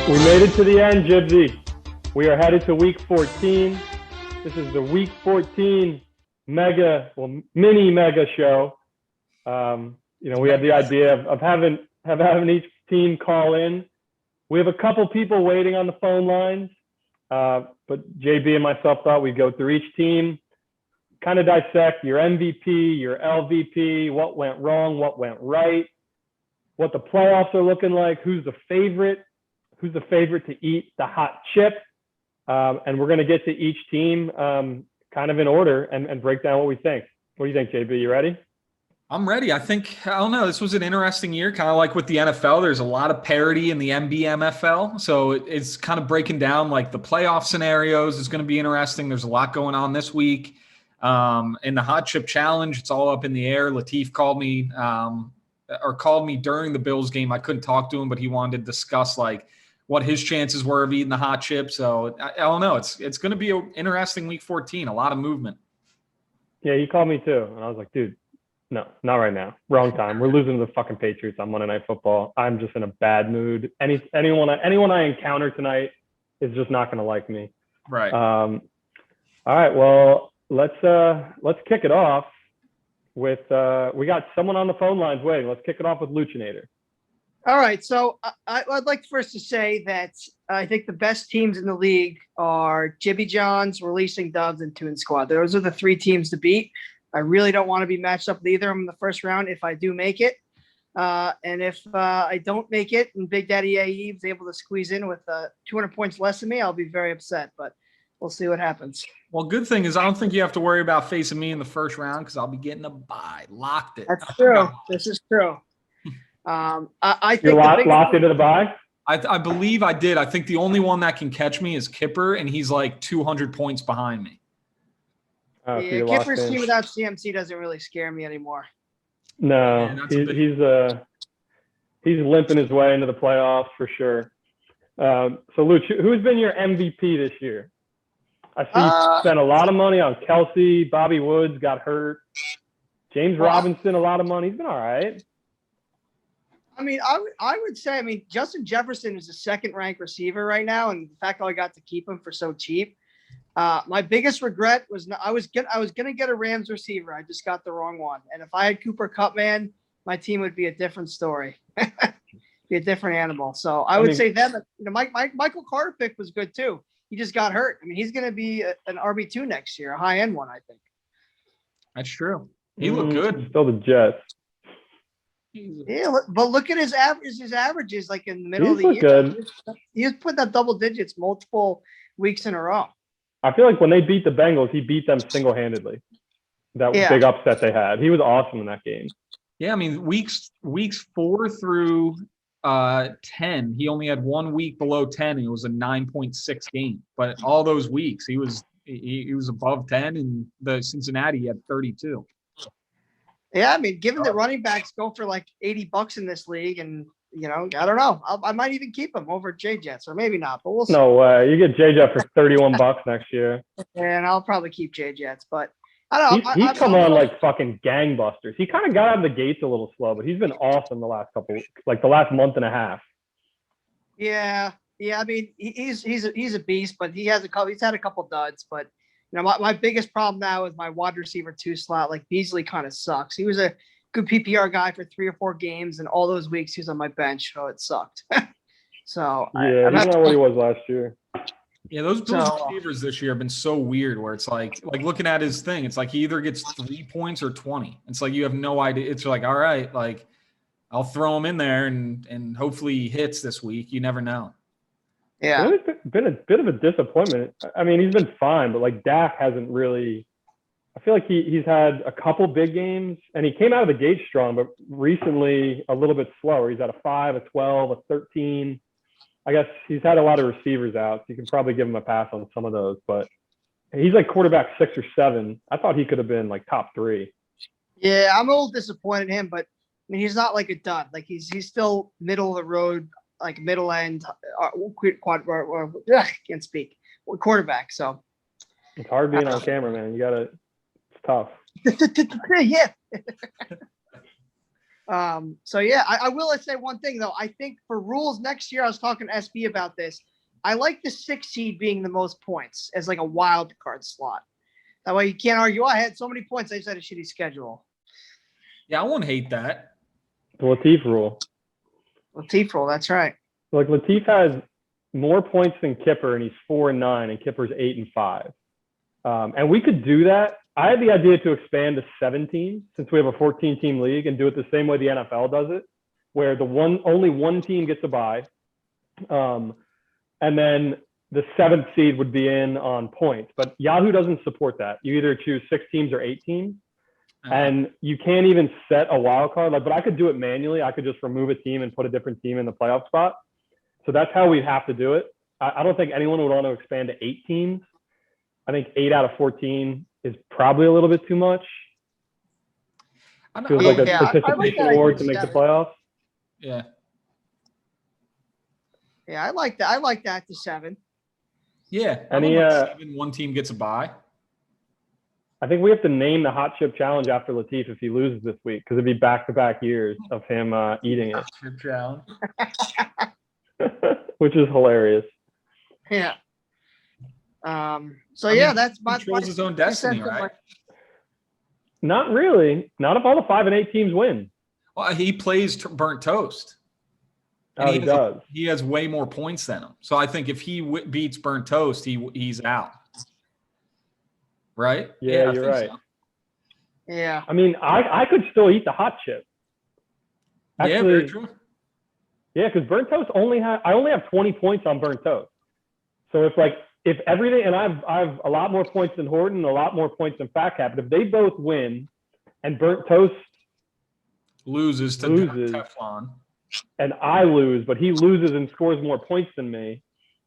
We made it to the end, Jibsy. We are headed to week 14. This is the week 14 mini mega show. We had the idea of having each team call in. We have a couple people waiting on the phone lines, but JB and myself thought we'd go through each team, kind of dissect your MVP, your LVP, what went wrong, what went right, what the playoffs are looking like, who's the favorite to eat the hot chip. And we're going to get to each team kind of in order and break down what we think. What do you think, JB? You ready? I'm ready. I don't know. This was an interesting year, kind of like with the NFL. There's a lot of parity in the MBMFL. So it's kind of breaking down like the playoff scenarios. It's going to be interesting. There's a lot going on this week. In the Hot Chip Challenge, it's all up in the air. Latif called me during the Bills game. I couldn't talk to him, but he wanted to discuss like what his chances were of eating the hot chip. So I don't know. It's going to be an interesting week 14. A lot of movement. Yeah, he called me too. And I was like, dude, no, not right now. Wrong time. We're losing to the fucking Patriots on Monday Night Football. I'm just in a bad mood. Anyone I encounter tonight is just not going to like me. Right. All right. Well, let's kick it off with we got someone on the phone lines waiting. Let's kick it off with Luchinator. All right, so I'd like first to say that I think the best teams in the league are Jibby Johns, Releasing Dubs, and Toon Squad. Those are the three teams to beat. I really don't want to be matched up with either of them in the first round if I do make it. And if I don't make it and Big Daddy AE is able to squeeze in with 200 points less than me, I'll be very upset, but we'll see what happens. Well, good thing is I don't think you have to worry about facing me in the first round because I'll be getting a bye. Locked it. That's true. This is true. I think you're locked into the bye. I believe I did. I think the only one that can catch me is Kipper, and he's like 200 points behind me. So Kipper's team without CMC doesn't really scare me anymore. No, he's limping his way into the playoffs for sure. So, Luch, who's been your MVP this year? I see you spent a lot of money on Kelsey. Bobby Woods got hurt. James Robinson, a lot of money. He's been all right. I mean, I would say, Justin Jefferson is a second-ranked receiver right now, and the fact that I got to keep him for so cheap. My biggest regret was I was gonna get a Rams receiver. I just got the wrong one. And if I had Cooper Kupp, man, my team would be a different story, be a different animal. So I would say them. Michael Carter pick was good too. He just got hurt. He's gonna be an RB2 next year, a high-end one, I think. That's true. He looked good. Still the Jets. Yeah, but look at his average. His averages like in the middle of the year. Good. He was putting up double digits multiple weeks in a row. I feel like when they beat the Bengals, he beat them single-handedly. That big upset they had. He was awesome in that game. Yeah, weeks 4 through 10, he only had 1 week below 10, and it was a 9.6 game. But all those weeks, he was above 10, and the Cincinnati he had 32. Yeah, given that running backs go for like $80 in this league, and I don't know, I might even keep him over J-Jets, or maybe not, but we'll see. No way, you get J-Jet for $31 next year. And I'll probably keep J-Jets, but I don't know. He's come on like fucking gangbusters. He kind of got out of the gates a little slow, but he's been awesome the last the last month and a half. Yeah. He's a beast, but he's had a couple duds, but. My biggest problem now is my wide receiver 2 slot. Like Beasley kind of sucks. He was a good PPR guy for 3 or 4 games, and all those weeks he was on my bench, so it sucked. So yeah, he's not what he was last year. Yeah, those Bills receivers this year have been so weird. Where it's like looking at his thing, it's like he either gets 3 points or 20. It's like you have no idea. It's like, all right, like I'll throw him in there and hopefully he hits this week. You never know. Yeah, it's been a bit of a disappointment. He's been fine, but like Dak hasn't really. I feel like he's had a couple big games, and he came out of the gate strong, but recently a little bit slower. He's at a 5, a 12, a 13. I guess he's had a lot of receivers out, so you can probably give him a pass on some of those. But he's like quarterback 6 or 7. I thought he could have been like top 3. Yeah, I'm a little disappointed in him, but he's not like a dud. Like he's still middle of the road. Like middle end, can't speak. Quarterback. So it's hard being on camera, man. It's tough. Yeah. So yeah, I will say one thing though. I think for rules next year, I was talking to SB about this. I like the 6 seed being the most points as like a wild card slot. That way you can't argue, I had so many points, I just had a shitty schedule. Yeah, I won't hate that. The Latif rule. Latif rule, that's right. Like Latif has more points than Kipper, and he's 4-9, and Kipper's 8-5. And we could do that. I had the idea to expand to 17 since we have a 14-team league and do it the same way the NFL does it, where only one team gets a bye, and then the 7th seed would be in on points. But Yahoo doesn't support that. You either choose 6 teams or 8 teams, and you can't even set a wild card. But I could do it manually. I could just remove a team and put a different team in the playoff spot. So that's how we have to do it. I don't think anyone would want to expand to 8 teams. I think 8 out of 14 is probably a little bit too much. Feels like a participation award to make the playoffs. Yeah. Yeah, I like that. I like that to 7. Yeah. Any 7, one team gets a bye. I think we have to name the hot chip challenge after Latif if he loses this week, because it'd be back-to-back years of him eating it. Hot chip challenge. Which is hilarious. Yeah. So yeah, that's my controls his own destiny, right? Not really. Not if all the 5 and 8 teams win. Well, he plays burnt toast. And he does. He has way more points than him. So I think if he beats burnt toast, he's out. Right? Yeah, you're right. So. Yeah. I mean, I could still eat the hot chip. Actually, yeah, very true. Yeah, because burnt toast I only have 20 points on burnt toast. So if everything, and I've a lot more points than Horton, a lot more points than Fat Cat, but if they both win and burnt toast loses to Teflon, and I lose, but he loses and scores more points than me,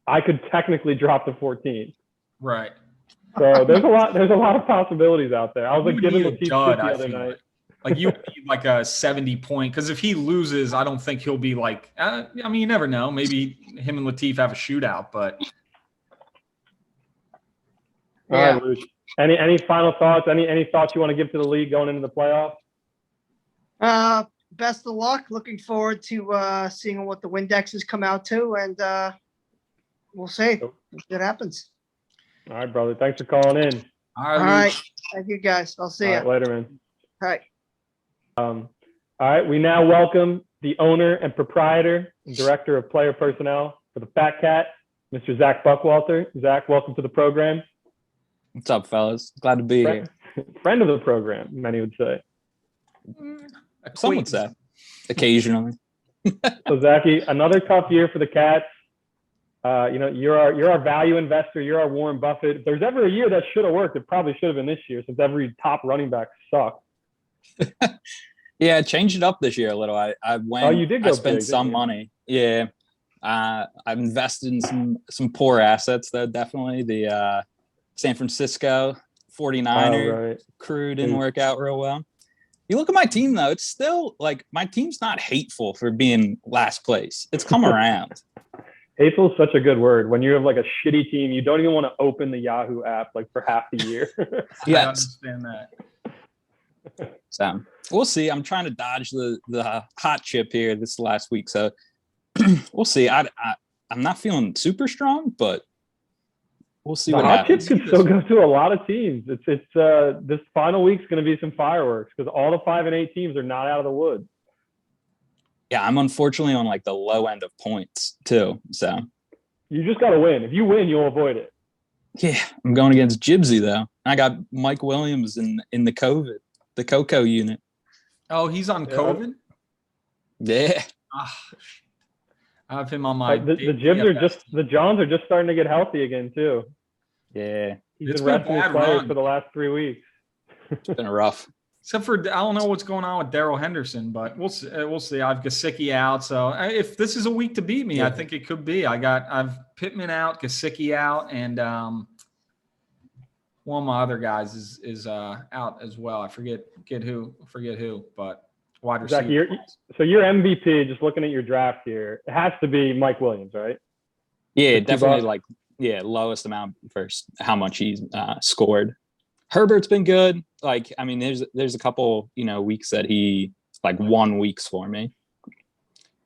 I could technically drop to 14. Right. So there's a lot of possibilities out there. I was like giving Latif the other night. Like you need like a 70 point, because if he loses, I don't think he'll be like. I mean, you never know. Maybe him and Latif have a shootout, but. Yeah. All right, Luke. Any final thoughts? Any thoughts you want to give to the league going into the playoffs? Best of luck. Looking forward to seeing what the Windexes come out to, and we'll see if it happens. All right, brother. Thanks for calling in. All right. Thank you, guys. I'll see you. Right, later, man. All right. All right. We now welcome the owner and proprietor and director of player personnel for the Fat Cat, Mr. Zach Buckwalter. Zach, welcome to the program. What's up, fellas? Glad to be here. Friend of the program, many would say. Some would say. Occasionally. So, Zachy, another tough year for the Cats. You're our value investor. You're our Warren Buffett. If there's ever a year that should have worked, it probably should have been this year, since every top running back sucked. Yeah, changed it up this year a little. I went. Oh, you did go I spent big, some money. Yeah, I've invested in some poor assets though. Definitely the San Francisco 49er crew didn't work out real well. You look at my team though; it's still like my team's not hateful for being last place. It's come around. Hateful is such a good word. When you have like a shitty team, you don't even want to open the Yahoo app like for half the year. Yeah, I understand that. So we'll see. I'm trying to dodge the hot chip here this last week, so we'll see. I'm not feeling super strong, but we'll see what happens. The hot chip could still go to a lot of teams. It's this final week's going to be some fireworks because all the 5 and 8 teams are not out of the woods. Yeah, I'm unfortunately on like the low end of points too. So you just got to win. If you win, you'll avoid it. Yeah, I'm going against Jibsy though. I got Mike Williams in the Coco unit. Oh, he's on COVID? Yeah. I have him on my. The Jibs are the Johns are just starting to get healthy again too. Yeah, he's been resting his players for the last 3 weeks. It's been rough. Except for I don't know what's going on with Daryl Henderson, but we'll see. We'll see. I've Gesicki out, so if this is a week to beat me, I think it could be. I've Pittman out, Gesicki out, and one of my other guys is out as well. I forget who, but wide receiver. Zach, so your MVP, just looking at your draft here, it has to be Mike Williams, right? Yeah, definitely. Lowest amount versus how much he's scored. Herbert's been good. Like, I mean, there's a couple, weeks that he like 1 weeks for me.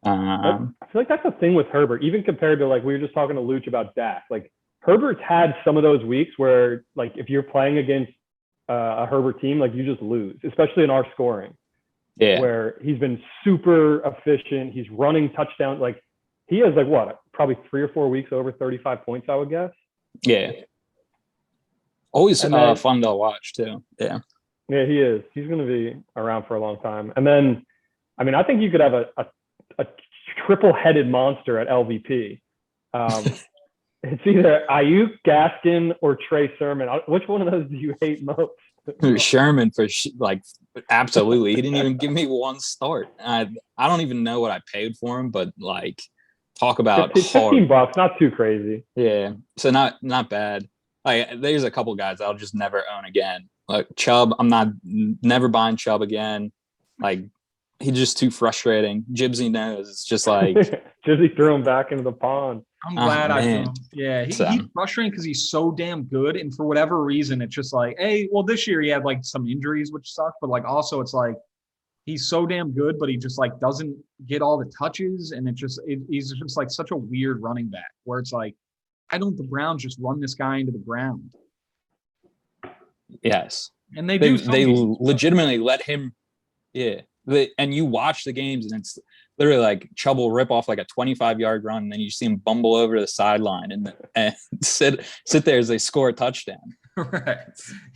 I feel like that's the thing with Herbert, even compared to like we were just talking to Luch about Dak. Like Herbert's had some of those weeks where like if you're playing against a Herbert team, like you just lose, especially in our scoring. Yeah. Where he's been super efficient. He's running touchdowns. Like he has like what, probably 3 or 4 weeks over 35 points, I would guess. Yeah. Always then, fun to watch too. Yeah. Yeah, he is. He's going to be around for a long time. And then, I mean, I think you could have a triple-headed monster at LVP. It's either Ayuk, Gaskin, or Trey Sermon. Which one of those do you hate most? Sherman like absolutely. He didn't even give me one start. I don't even know what I paid for him, but like talk about $15, not too crazy. Yeah, so not bad. Like there's a couple guys I'll just never own again. Like Chubb, I'm never buying Chubb again. Like he's just too frustrating. Jibbsy knows. It's just like Jibbsy threw him back into the pond. I'm glad I threw him. Yeah, he's frustrating because he's so damn good, and for whatever reason, it's just like, hey, well, this year he had like some injuries which suck, but like also it's like he's so damn good, but he just like doesn't get all the touches, and he's just like such a weird running back where it's like, why don't the Browns just run this guy into the ground? Yes, and they legitimately let him. Yeah, and you watch the games, and it's literally like Chubb will rip off like a 25-yard run, and then you see him bumble over to the sideline and sit there as they score a touchdown. Right.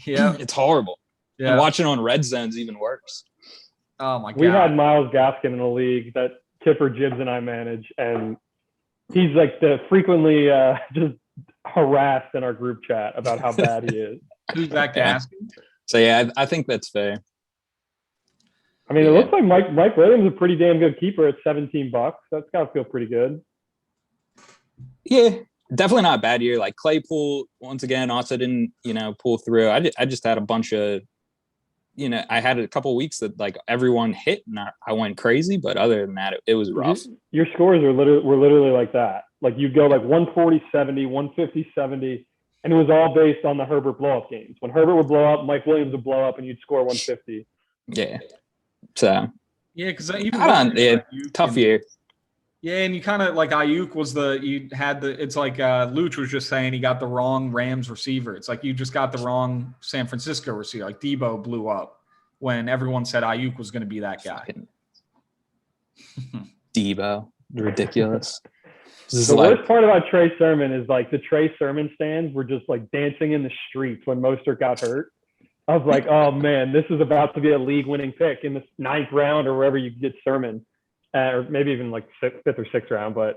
Yeah. It's horrible. Yeah. And watching on red zone's even worse. Oh my God. We had Myles Gaskin in a league that Kipper Jibbs and I manage, and he's like the frequently just harassed in our group chat about how bad he is. Who's that Gaskin? So yeah, I think that's fair. I mean, it looks like Mike Williams is a pretty damn good keeper at $17. That's got to feel pretty good. Yeah, definitely not a bad year. Like Claypool, once again, also didn't, pull through. I just had a bunch of, I had a couple of weeks that like everyone hit and I went crazy. But other than that, it was rough. Your scores were literally like that. Like you'd go like 140, 70, 150, 70. And it was all based on the Herbert blow-up games. When Herbert would blow up, Mike Williams would blow up and you'd score 150. Yeah. So yeah, because even tough year. Yeah, and you kind of like Ayuk it's like Luch was just saying he got the wrong Rams receiver. It's like you just got the wrong San Francisco receiver. Like Debo blew up when everyone said Ayuk was going to be that guy. Debo, ridiculous. The worst part about Trey Sermon is like the Trey Sermon stands were just like dancing in the streets when Mostert got hurt. I was like, oh man, this is about to be a league-winning pick in the 9th round or wherever you get Sermon, or maybe even like 5th or 6th round. But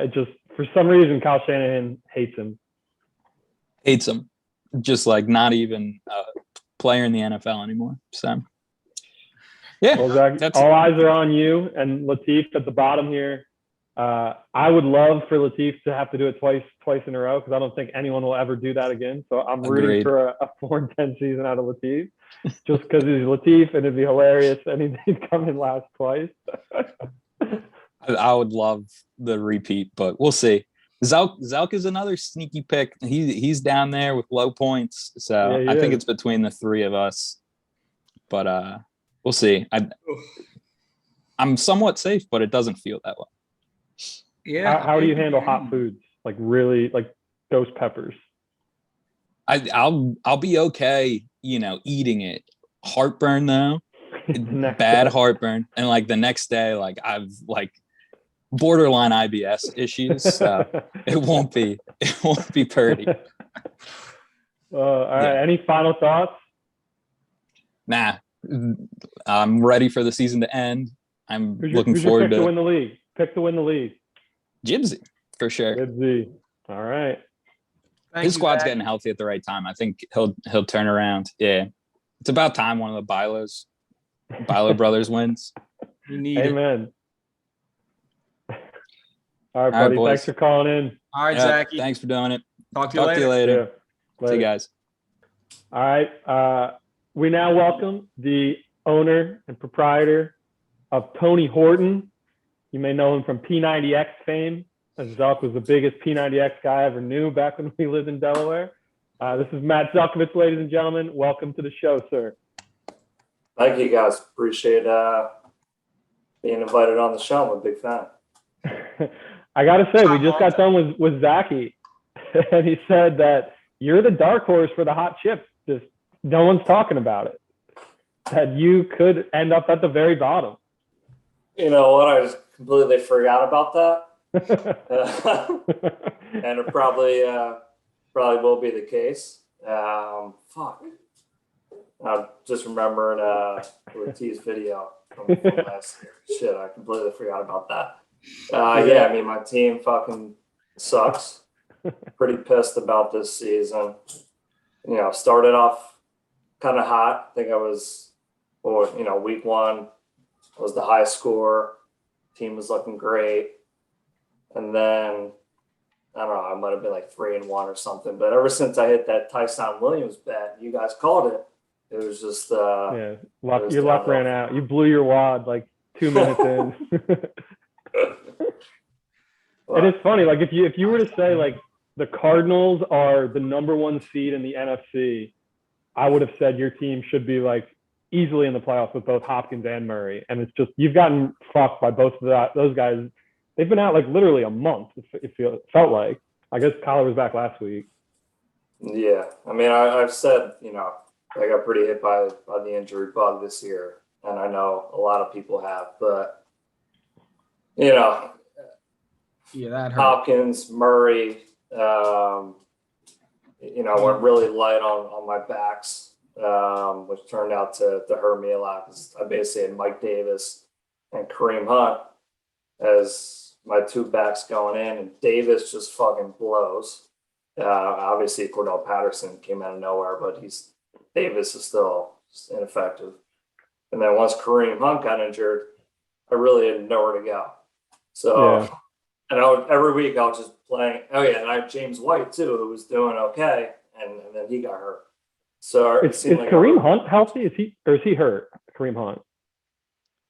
it just, for some reason, Kyle Shanahan hates him. Just like not even a player in the NFL anymore. So, yeah. Well, Zach, all eyes are on you and Latif at the bottom here. I would love for Latif to have to do it twice in a row because I don't think anyone will ever do that again. So I'm rooting for a 4-10 season out of Latif just because he's Latif and it'd be hilarious and he'd come in last twice. I would love the repeat, but we'll see. Zelk is another sneaky pick. He's down there with low points, so yeah, I think it's between the three of us. But we'll see. I'm somewhat safe, but it doesn't feel that way. Yeah. How do you handle hot foods? Like really, like ghost peppers? I'll be okay, eating it. Heartburn though, bad heartburn, and like the next day, like I've like borderline IBS issues. So it won't be pretty. All right. Any final thoughts? Nah, I'm ready for the season to end. I'm looking who's forward to win the league. Pick to win the league. Jibbsy, for sure. Jibbsy. All right. His squad's getting healthy at the right time. I think he'll turn around. Yeah. It's about time one of the Bilo brothers wins. You need Amen. All right, buddy. Boys. Thanks for calling in. All right, Zachy. Thanks for doing it. Talk to you later. Yeah. See you guys. All right. We now welcome the owner and proprietor of Tony Horton. You may know him from P90X fame, as Zuck was the biggest P90X guy I ever knew back when we lived in Delaware. This is Matt Zuckovitz, ladies and gentlemen. Welcome to the show, sir. Thank you guys. Appreciate being invited on the show. I'm a big fan. I gotta say, we just got done with Zachy, and he said that you're the dark horse for the hot chip. Just no one's talking about it. That you could end up at the very bottom. You know what? I just completely forgot about that, and it probably will be the case. Fuck. I'm just remembering T's video from last year. Shit, I completely forgot about that. Yeah, I mean, my team fucking sucks. Pretty pissed about this season. You know, started off kind of hot. I think I was, week one was the high score. Team was looking great. And then, I don't know, I might have been like 3-1 or something. But ever since I hit that Tyson Williams bet, you guys called it. It was just your luck ran out. You blew your wad like 2 minutes in. And it's funny, like if you were to say like the Cardinals are the #1 seed in the NFC, I would have said your team should be like easily in the playoffs with both Hopkins and Murray. And it's just you've gotten fucked by both of those guys. They've been out like literally a month. It felt like. I guess Kyler was back last week. Yeah, I mean, I've said, I got pretty hit by the injury bug this year, and I know a lot of people have, but yeah, that hurt. Hopkins, Murray, went really light on my backs, which turned out to hurt me a lot because I basically had Mike Davis and Kareem Hunt as my 2 backs going in, and Davis just fucking blows. Obviously, Cordell Patterson came out of nowhere, but Davis is still ineffective. And then once Kareem Hunt got injured, I really had nowhere to go. So, and every week I was just playing. Oh yeah, and I had James White too, who was doing okay, and then he got hurt. So is Kareem Hunt healthy? Is he hurt? Kareem Hunt.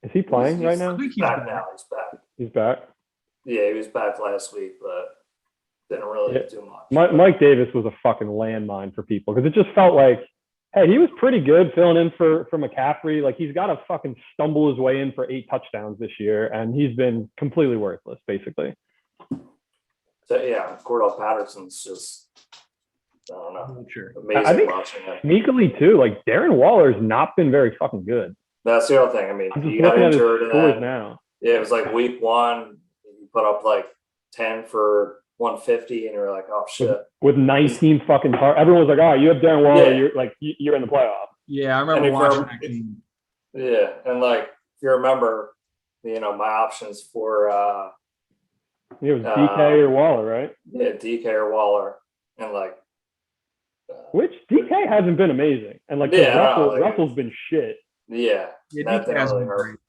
Is he playing right now? I think he's back now. He's back. He's back. Yeah, he was back last week, but didn't really do much. Mike Davis was a fucking landmine for people because it just felt like, hey, he was pretty good filling in for McCaffrey. Like he's got to fucking stumble his way in for 8 touchdowns this year, and he's been completely worthless, basically. So yeah, Cordell Patterson's just, I don't know, amazing. I think watching him. Sneakily too, like Darren Waller's not been very fucking good. That's the other thing. I mean, he got injured now. Yeah, it was like week 1, he put up like 10 for 150, and you're like, oh shit. With 19 fucking targets. Everyone was like, oh, you have Darren Waller, you're in the playoff. Yeah, I remember watching that game. Yeah, and like if you remember, my options for it was DK or Waller, right? Yeah, DK or Waller, and like which DK hasn't been amazing, and like Russell's been shit. Yeah, that didn't really hurt.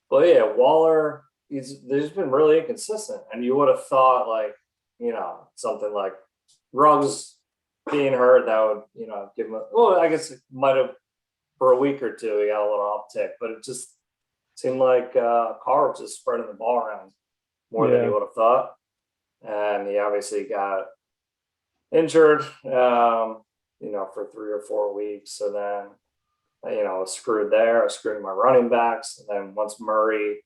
But yeah, Waller, he's been really inconsistent, and you would have thought like something like Ruggs being hurt that would give him. I guess it might have for a week or two he got a little uptick, but it just seemed like Carr was just spreading the ball around more than you would have thought, and he obviously got injured, for 3 or 4 weeks. So then, I was screwed there. I was screwed my running backs, and then once Murray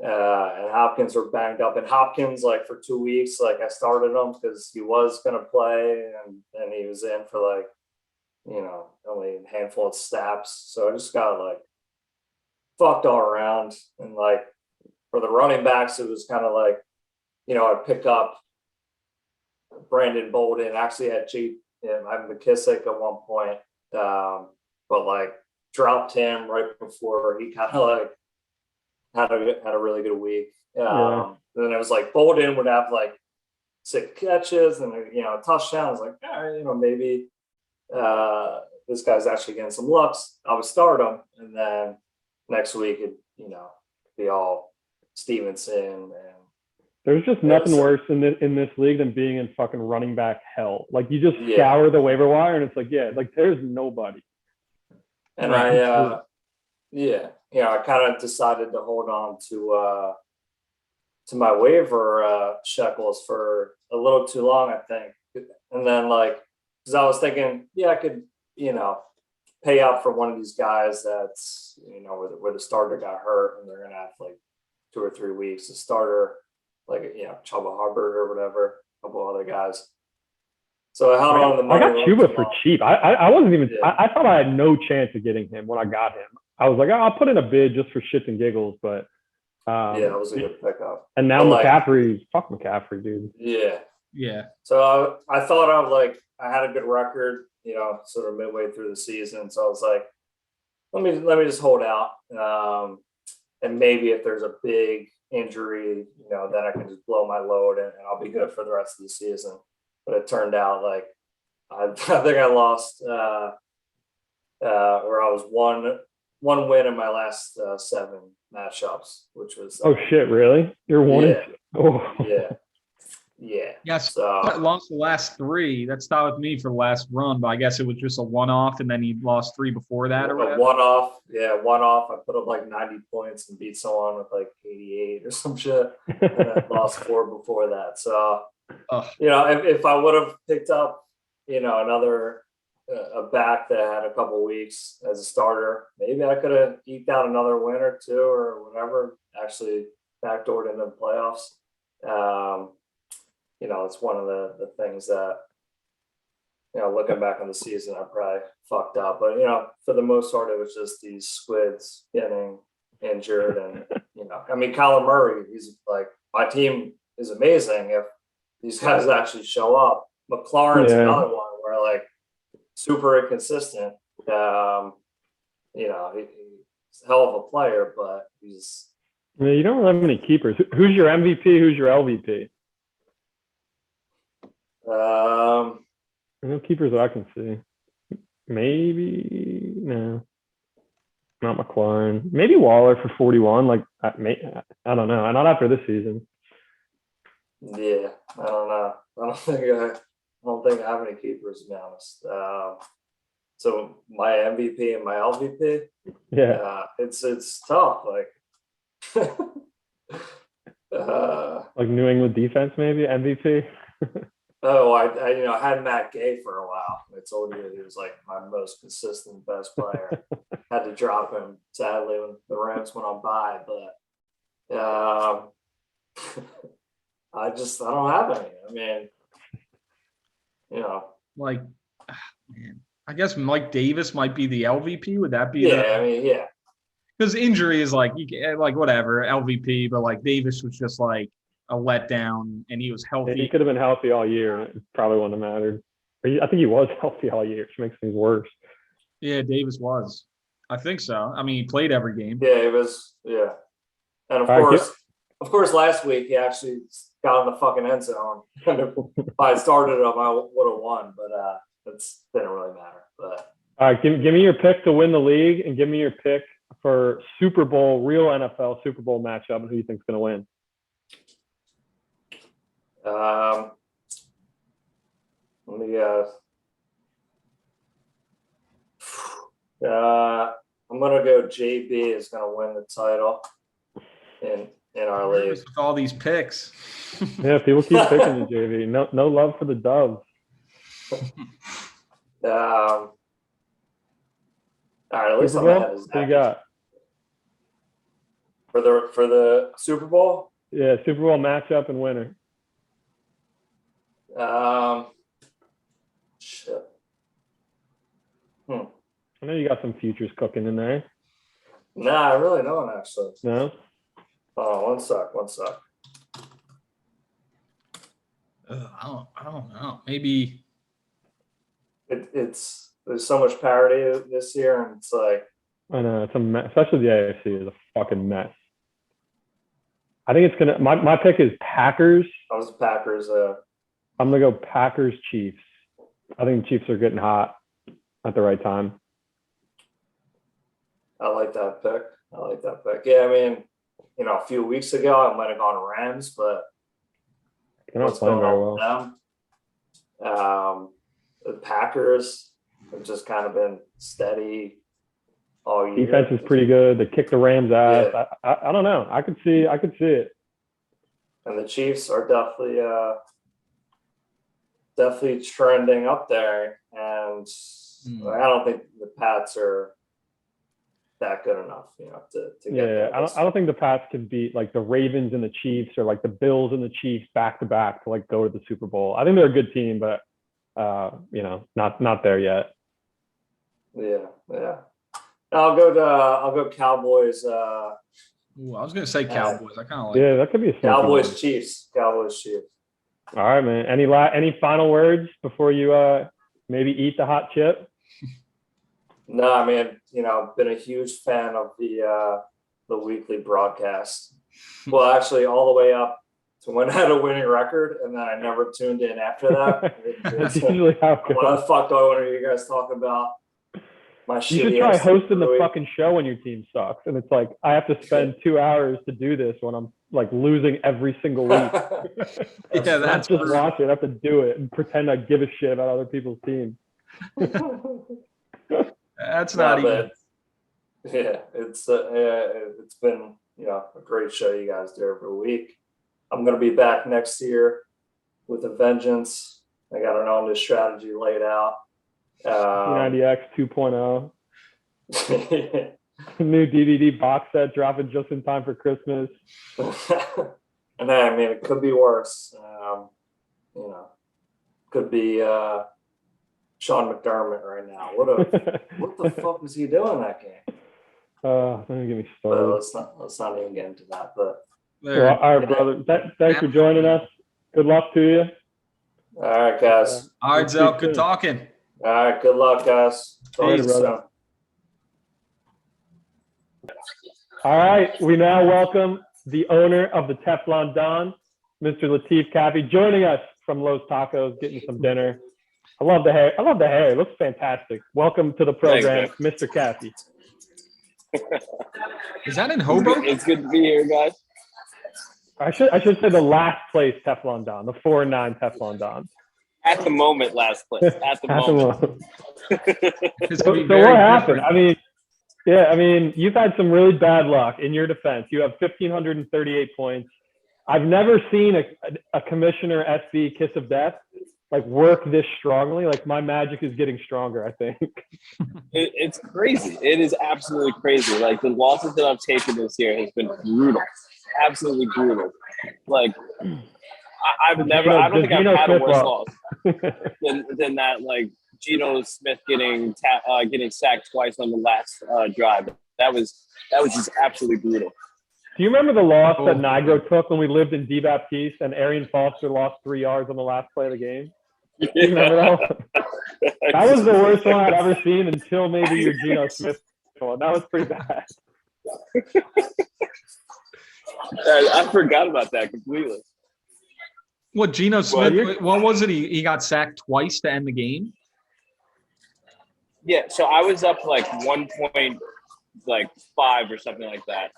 and Hopkins were banged up, and Hopkins like for 2 weeks, like I started him because he was gonna play, and then he was in for like only a handful of snaps. So I just got like fucked all around, and like for the running backs, it was kind of like I pick up Brandon Bolden. Actually had I had McKissick at one point, but like dropped him right before he kind of like had a really good week. And then it was like Bolden would have like 6 catches and a touchdown. I was like, maybe this guy's actually getting some looks. I would start him, and then next week it be all Stevenson. And there's just nothing worse in this league than being in fucking running back hell. Like you just scour the waiver wire, and it's like there's nobody. And I kind of decided to hold on to my waiver shekels for a little too long, I think. And then because I was thinking, I could, pay up for one of these guys that's, you know, where the starter got hurt and they're going to have like 2 or 3 weeks. The starter, like, you know, Chuba Hubbard or whatever, a couple other guys. So I held on to the money. I got Chuba for cheap. I wasn't even, Yeah. I thought I had no chance of getting him when I got him. I was like, oh, I'll put in a bid just for shits and giggles, but yeah, it was a good pickup. And now But, McCaffrey, fuck McCaffrey, dude. Yeah. So I thought I had a good record, you know, sort of midway through the season. So I was like, let me just hold out. And maybe if there's a big injury, you know, then I can just blow my load and I'll be good for the rest of the season. But it turned out like I think I lost where I was one win in my last 7 matchups, which was oh shit, really? You're one? Yeah. Oh. Yeah. Yes. So I lost the last 3. That stopped with me for the last run, but I guess it was just a one-off, and then he lost 3 before that, or a whatever. one-off. I put up like 90 points and beat someone with like 88 or some shit, and then lost 4 before that. So, you know, if I would have picked up, you know, another a back that had a couple weeks as a starter, maybe I could have eked out another win or 2 or whatever. Actually, backdoored into the playoffs. You know, it's one of the things that, you know, looking back on the season, I probably fucked up. But, you know, for the most part, it was just these squids getting injured. And, you know, I mean, Kyler Murray, he's like, my team is amazing if these guys actually show up. McLaurin's another one where, like, super inconsistent. You know, he's a hell of a player, but he's. I mean, you don't have any keepers. Who's your MVP? Who's your LVP? No keepers that I can see. Maybe no, not McLaurin. Maybe Waller for 41. Like I don't know. Not after this season. Yeah, I don't know. I don't think I have any keepers, to be honest. So my MVP and my LVP. Yeah, it's tough. Like, like New England defense, maybe MVP. Oh, I you know, I had Matt Gay for a while. I told you he was like my most consistent, best player. Had to drop him sadly when the Rams went on bye, but I don't have any. I mean, you know, Like, man, I guess Mike Davis might be the LVP. Would that be? yeah. I mean, yeah. Because injury is like, you can, like whatever LVP, but like Davis was just like a letdown, and he was healthy. He could have been healthy all year. It probably wouldn't have mattered. I think he was healthy all year, which makes things worse. Yeah, Davis was. I think so. I mean, he played every game. Yeah, it was. Yeah, and of course, last week he actually got in the fucking end zone. And if I had started him, I would have won, but it didn't really matter. But all right, give me your pick to win the league, and give me your pick for Super Bowl, real NFL Super Bowl matchup, and who you think's going to win. Let me I'm gonna go JB is gonna win the title in our league. With all these picks. Yeah, people keep picking the JV. No love for the Doves. All right, at least Super I'm Bowl? ahead of Zach. Who you got? For the Super Bowl? Yeah, Super Bowl matchup and winner. Shit. I know you got some futures cooking in there. Nah, I really don't actually. No? Oh, one sec. I don't know. Maybe It's there's so much parity this year, and it's like I know, it's a mess. Especially the AFC is a fucking mess. I think it's gonna. My pick is Packers. I was Packers. I'm gonna go Packers Chiefs. I think the Chiefs are getting hot at the right time. I like that pick. Yeah, I mean, you know, a few weeks ago I might have gone Rams, but They're not playing very well. with them? The Packers have just kind of been steady all year. Defense is pretty good. They kicked the Rams ass. Yeah. I don't know. I could see it. And the Chiefs are definitely trending up there. And I don't think the Pats are that good enough, to get Yeah, I don't think the Pats can beat like the Ravens and the Chiefs or like the Bills and the Chiefs back to back to like go to the Super Bowl. I think they're a good team, but not there yet. Yeah. I'll go Cowboys. Ooh, I was gonna say Cowboys. I kind of like. Yeah, that could be a sneaky Cowboys one. Chiefs. All right, man. Any final words before you maybe eat the hot chip? No, I mean, been a huge fan of the weekly broadcast. Well, actually, all the way up to when I had a winning record, and then I never tuned in after that. That's usually how it goes. What the fuck do I want to hear you guys talk about? My You shitty should try ass hosting the week. fucking show when your team sucks, and it's like I have to spend 2 hours to do this when I'm like losing every single week. Yeah, Not that's just watch it. I have to do it and pretend I give a shit about other people's teams. That's not even. Yeah, it's been a great show you guys do every week. I'm gonna be back next year with a vengeance. I got an on this strategy laid out. 90X 2.0. New DVD box set dropping just in time for Christmas. And I mean, it could be worse. Could be Sean McDermott right now. What the fuck was he doing that game? Don't get me But started. let's not even get into that. But Well, all right, brother. Thanks for joining us. Good luck to you. all right, guys. All right, Zell. Good talking. All right, good luck, guys. Talk to you soon. All right, we now welcome the owner of the Teflon Don, Mr. Latif Caffey, joining us from Los Tacos, getting some dinner. I love the hair. It looks fantastic. Welcome to the program, Mr. Caffey. Is that in Hoboken? It's good to be here, guys. I should say the last place Teflon Don, the 4-9 Teflon Don. At the moment, last place. At the moment. So what happened? I mean, you've had some really bad luck in your defense. You have 1,538 points. I've never seen a commissioner SB kiss of death like work this strongly. Like my magic is getting stronger, I think. It's crazy. It is absolutely crazy. Like the losses that I've taken this year has been brutal. Absolutely brutal. Like I don't think I've had a worse loss than that. Like Geno Smith getting sacked twice on the last drive. That was just absolutely brutal. Do you remember the loss that Nigro took when we lived in D. Baptiste and Arian Foster lost 3 yards on the last play of the game? Do you remember that? That was the worst one I'd ever seen until maybe your Geno Smith one. That was pretty bad. I forgot about that completely. What, Geno Smith? What was it? He got sacked twice to end the game? Yeah, so I was up like 1.5 or something like that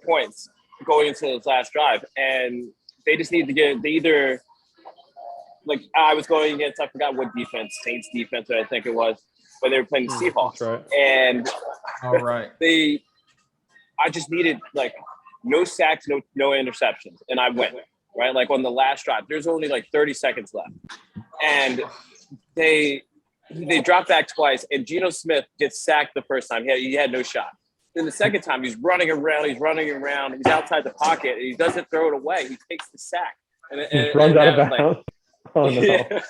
points going into this last drive, and they just need to get I was going against, I forgot what defense, Saints defense, I think it was, but they were playing the Seahawks, right. and all right, I just needed like no sacks, no interceptions, and I went right like on the last drive. There's only like 30 seconds left, and they dropped back twice, and Geno Smith gets sacked the first time. He had no shot. Then the second time, he's running around. He's outside the pocket, and he doesn't throw it away. He takes the sack. And runs out of bounds. Oh, no. Yeah,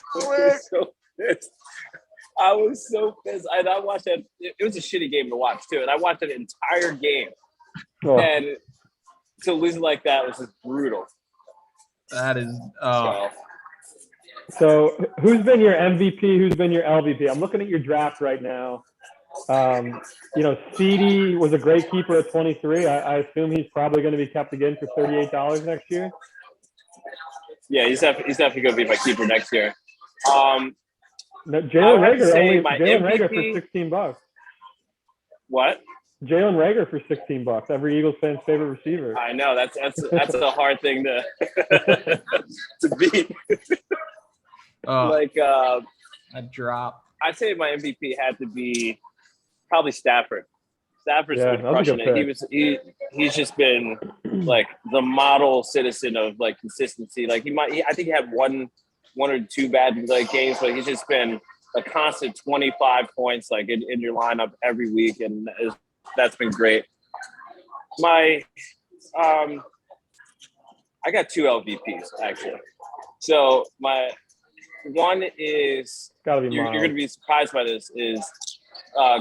I was so pissed. I watched that. It was a shitty game to watch, too. And I watched an entire game. Oh. And to lose like that was just brutal. That is So who's been your MVP? Who's been your LVP? I'm looking at your draft right now. CD was a great keeper at 23. I assume he's probably going to be kept again for $38 next year. Yeah, he's definitely going to be my keeper next year. Jalen Reagor for $16. What? Jalen Reagor for $16. Every Eagles fan's favorite receiver. I know that's a hard thing to to beat. a drop. I'd say my MVP had to be probably Stafford. Stafford's been that's a crushing good it. He's just been like the model citizen of like consistency. Like I think he had one or two bad like games, but he's just been a constant 25 points like in your lineup every week, and that's been great. My I got 2 LVPs actually. So my one is Gotta be you're Miles. going to be surprised by this is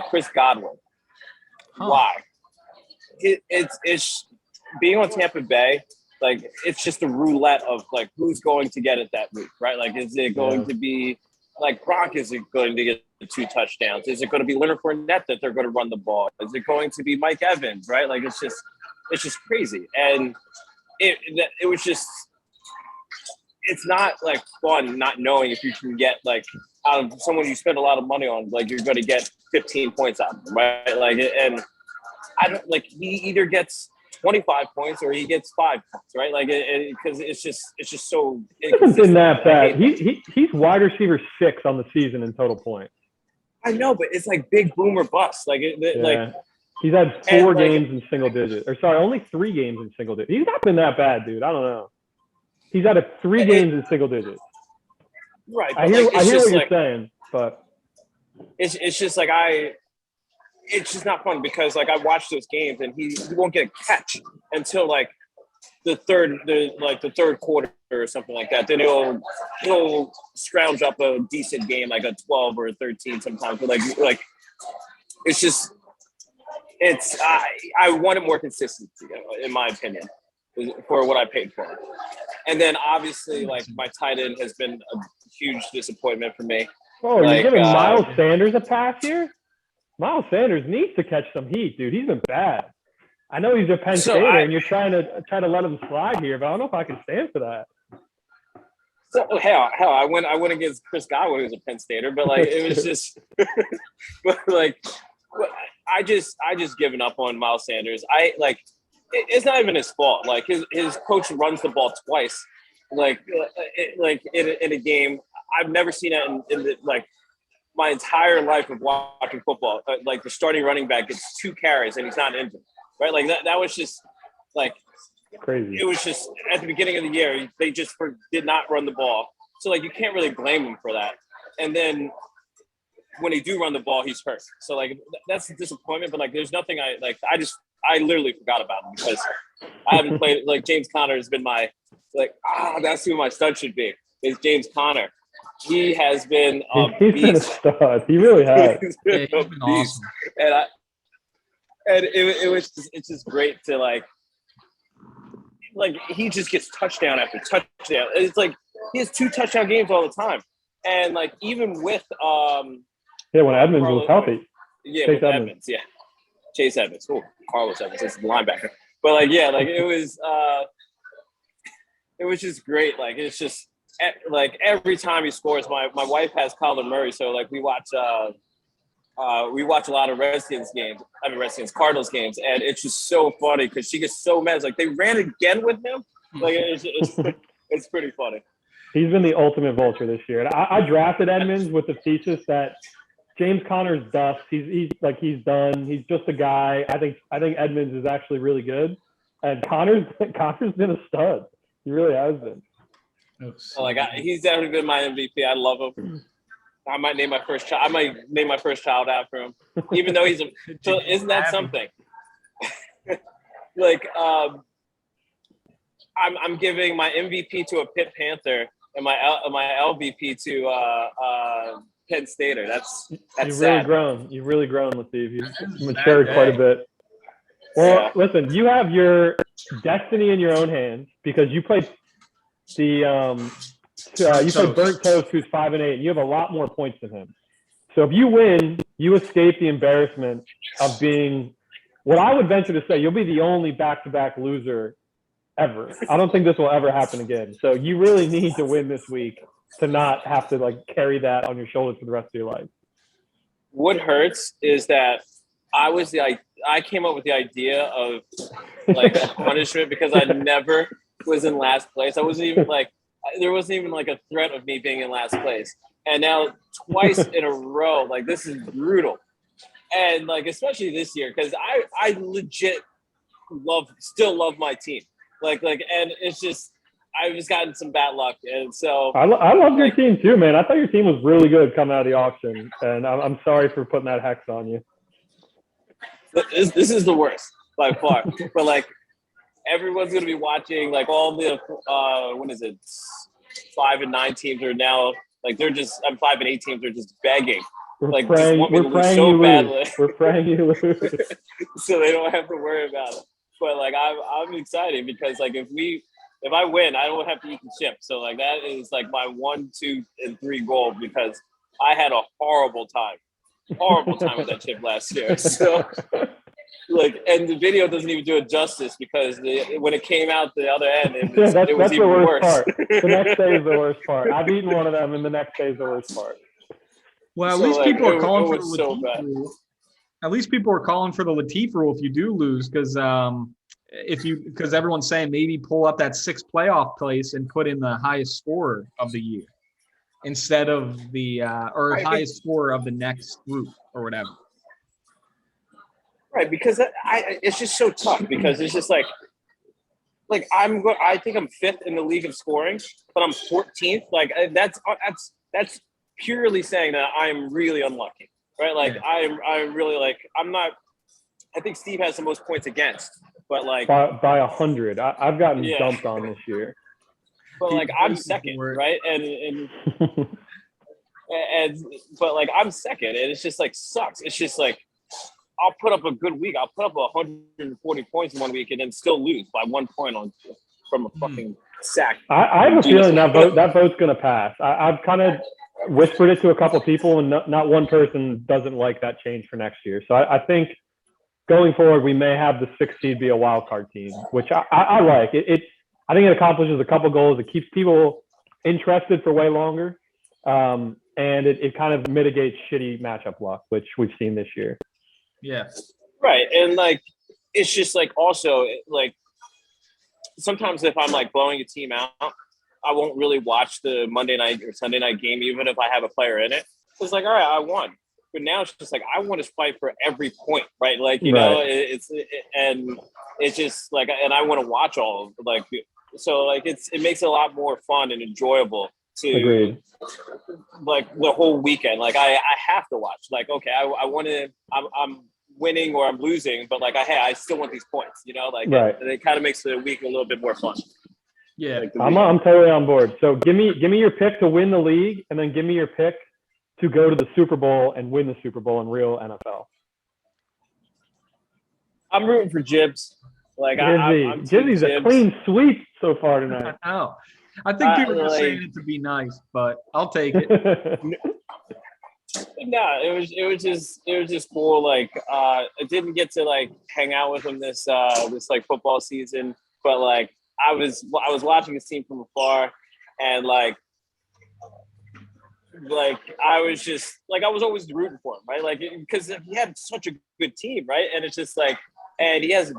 Chris Godwin. Huh. Why? It's being on Tampa Bay. Like, it's just a roulette of like who's going to get it that week, right? Like, is it going to be like Gronk? Is it going to get 2 touchdowns? Is it going to be Leonard Fournette that they're going to run the ball? Is it going to be Mike Evans? Right? Like, it's just crazy, and it was just. It's not like fun not knowing if you can get like out of someone you spend a lot of money on, like you're going to get 15 points out of them, right? Like, and I don't like he either gets 25 points or he gets 5 points, right? Like, because it's just so. It hasn't been that bad. He's wide receiver 6 on the season in total points. I know, but it's like big boom or bust. Like, like he's had 4 games in single digits, or sorry, only 3 games in single digits. He's not been that bad, dude. I don't know. He's had 3 games in single digits. Right. I hear what you're saying, but it's just like it's just not fun because like I watch those games and he won't get a catch until like the third quarter or something like that. Then he'll scrounge up a decent game, like a 12 or a 13 sometimes. But like it's I wanted more consistency, in my opinion, for what I paid for. And then obviously, like, my tight end has been a huge disappointment for me. Oh, like, you're giving Miles Sanders a pass here? Miles Sanders needs to catch some heat, dude. He's been bad. I know he's a Penn Stater, and you're trying to let him slide here, but I don't know if I can stand for that. So, hell, I went against Chris Godwin, who's a Penn Stater, but like it was just, but like, I just given up on Miles Sanders. It's not even his fault. Like his coach runs the ball twice, like in a game. I've never seen that in like my entire life of watching football. Like the starting running back gets 2 carries and he's not injured, right? Like that was just like crazy. It was just at the beginning of the year they just did not run the ball, so like you can't really blame him for that. And then when they do run the ball, he's hurt. So like that's a disappointment. But like there's nothing I literally forgot about him because I haven't played. Like James Conner has been my that's who my stud should be. Is James Conner. He has been he's been a stud. He really has. He's been awesome. And it's just great to like he just gets touchdown after touchdown. It's like he has 2 touchdown games all the time. And like even with when Edmonds was healthy. Yeah, Chase Edmonds. Yeah. Chase Edmonds. Oh, Carlos Edmonds. It's the linebacker. But like, yeah, like it was just great. Like it's just like every time he scores, my wife has Kyler Murray, so like we watch a lot of Cardinals games, and it's just so funny because she gets so mad. It's like they ran again with him. Like it's pretty funny. He's been the ultimate vulture this year. And I drafted Edmonds with the thesis that James Conner's dust. He's done. He's just a guy. I think Edmonds is actually really good. And Conner's been a stud. He really has been. He's definitely been my MVP. I love him. I might name my first child after him, even though he's so isn't that something? Like, I'm giving my MVP to a Pitt Panther and my LVP to Penn Stater. That's You've sad. really grown. You've really grown, Latif. You've matured quite a bit. Well, listen, you have your destiny in your own hands because you played you played Burnt Toast, who's 5-8, and you have a lot more points than him. So if you win, you escape the embarrassment of being what I would venture to say. You'll be the only back-to-back loser ever. I don't think this will ever happen again. So you really need to win this week to not have to like carry that on your shoulders for the rest of your life. What hurts is that I came up with the idea of like a punishment because I never was in last place. I wasn't even like there wasn't even like a threat of me being in last place. And now twice in a row, like this is brutal. And like especially this year, because I legit still love my team. Like and it's just I've just gotten some bad luck, and so I love your team too, man. I thought your team was really good coming out of the auction, and I'm sorry for putting that hex on you. this is the worst by far. But like everyone's gonna be watching, like all the what is it, 5 and 9 teams are now like they're just 5 and 8 teams are just begging. Like just want me to lose so badly. We're praying you lose. So they don't have to worry about it. But like I'm excited because like if I win, I don't have to eat the chip. So like that is like my 1, 2, and 3 goal because I had a horrible time with that chip last year. So like, and the video doesn't even do it justice because when it came out the other end, it was that's even the worst worse. part. The next day is the worst part. I've eaten one of them, and the next day is the worst part. Well, at So, least like, people are calling for it the was so Latif bad. rule. At least people are calling for the Latif rule if you do lose, because because everyone's saying maybe pull up that 6th playoff place and put in the highest scorer of the year instead of the highest scorer of the next group or whatever. Right, because it's just so tough because it's just like I think I'm 5th in the league of scoring, but I'm 14th. Like that's purely saying that I'm really unlucky, right? Like yeah. I'm really like I'm not. I think Steve has the most points against, but like by 100. I've gotten dumped on this year. But like I'm second, right? And but like I'm second, and it's just like sucks. It's just like I'll put up a good week. I'll put up 140 points in 1 week and then still lose by 1 point from a fucking sack. I have a feeling that vote's going to pass. I've kind of whispered it to a couple of people, and not one person doesn't like that change for next year. So I think going forward, we may have the 6th seed be a wild card team, which I like. I think it accomplishes a couple goals. It keeps people interested for way longer, and it kind of mitigates shitty matchup luck, which we've seen this year. Yeah. Right. And like, it's just like also like sometimes if I'm like blowing a team out, I won't really watch the Monday night or Sunday night game, even if I have a player in it. It's like, all right, I won. But now it's just like, I want to fight for every point, right? Like, you know, and it's just like, and I want to watch all of like, so like it makes it a lot more fun and enjoyable to Agreed. Like the whole weekend. Like I have to watch, like, okay, I want to, I'm winning or I'm losing, but like, I still want these points, you know, like, and it kind of makes the week a little bit more fun. Yeah. Like I'm totally on board. So give me your pick to win the league, and then give me your pick to go to the Super Bowl and win the Super Bowl in real NFL. I'm rooting for Jibs. Like Jibby's a clean sweep so far tonight. I know. I think people are saying it to be nice, but I'll take it. No, it was just cool. Like I didn't get to like hang out with him this like football season, but like I was watching his team from afar, and like I was just like I was always rooting for him, right? Like because he had such a good team, right? And it's just like, and he hasn't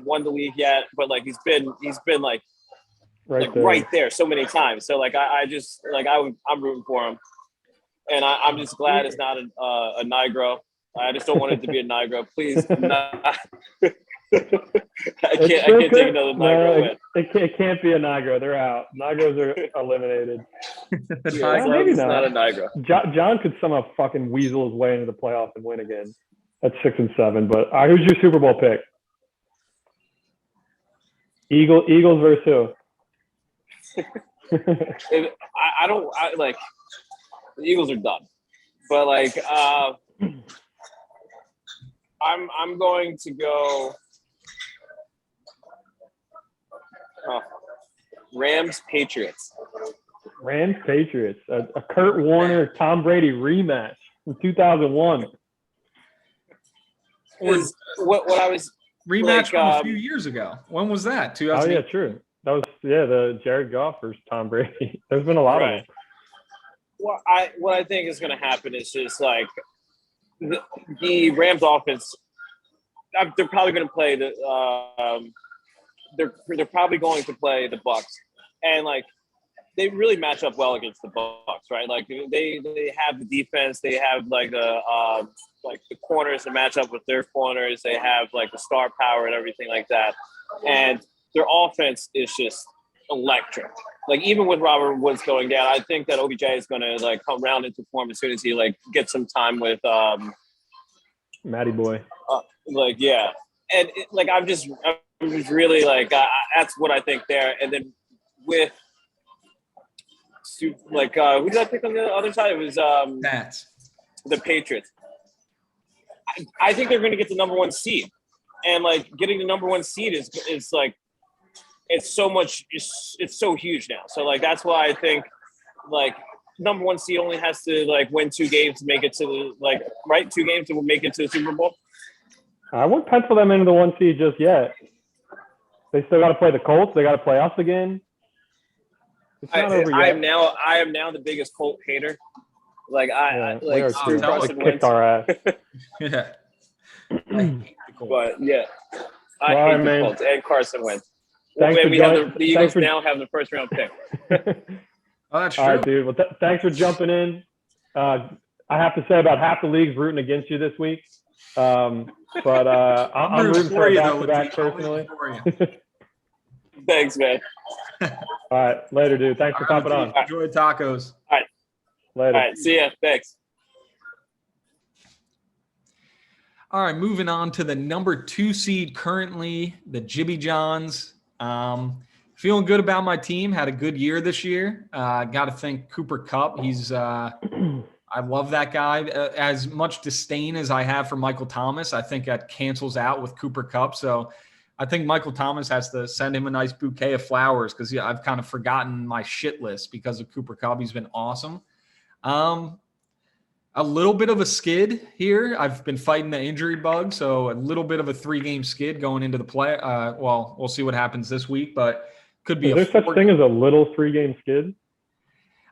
won the league yet, but like he's been like right there so many times. So like I just like I'm rooting for him, and I'm just glad it's not a Nigro. I just don't want it to be a Nigro, please. I can't take another Nigro win. It can't be a Nigro. They're out. Nigros are eliminated. Maybe not a Nigro. John could somehow fucking weasel his way into the playoffs and win again. That's 6 and 7. But who's your Super Bowl pick? Eagles versus who? I like the Eagles are done, but like I'm going to go Rams Patriots. Rams Patriots, a Kurt Warner Tom Brady rematch from 2001. What I was rematch from a few years ago. When was that? 2008? Oh yeah, true. That was the Jared Goff versus Tom Brady. There's been a lot of them. Well, what I think is going to happen is just like the Rams offense. They're probably going to play they're probably going to play the Bucks, and like they really match up well against the Bucks, right? Like they have the defense, they have like the corners to match up with their corners, they have like the star power and everything like that, and their offense is just electric. Like even with Robert Woods going down, I think that OBJ is going to like come round into form as soon as he like gets some time with Matty boy. Like yeah, and like I'm just really like that's what I think there. And then with like who did I pick on the other side? It was Pats. The Patriots. I think they're going to get the number 1 seed, and like getting the number 1 seed is like. It's so much. It's so huge now. So like that's why I think like number 1 seed only has to like win 2 games to make it to the like right 2 games to make it to the Super Bowl. I wouldn't pencil them into the 1 seed just yet. They still got to play the Colts. They got to play us again. It's not over yet. I am now the biggest Colt hater. Like I like Carson kicked our ass. Yeah. I hate the Colts. But yeah, I hate the Colts and Carson Wentz. Thanks for the Eagles now have the first round pick. Oh, that's true. All right, dude. Well, thanks for jumping in. I have to say about half the league's rooting against you this week. But I'm rooting for you back personally. Thanks, man. All right, later, dude. Thanks for popping on. Enjoy tacos. All right. Later. All right, see ya. Thanks. All right, moving on to the number 2 seed currently, the Jibby Johns. Feeling good about my team. Had a good year this year. Got to thank Cooper Kupp. He's I love that guy. As much disdain as I have for Michael Thomas, I think that cancels out with Cooper Kupp. So I think Michael Thomas has to send him a nice bouquet of flowers because I've kind of forgotten my shit list because of Cooper Kupp. He's been awesome. A little bit of a skid here. I've been fighting the injury bug, so a little bit of a 3-game skid going into the play. Well, we'll see what happens this week, but could be. Is there such thing as a little 3-game skid?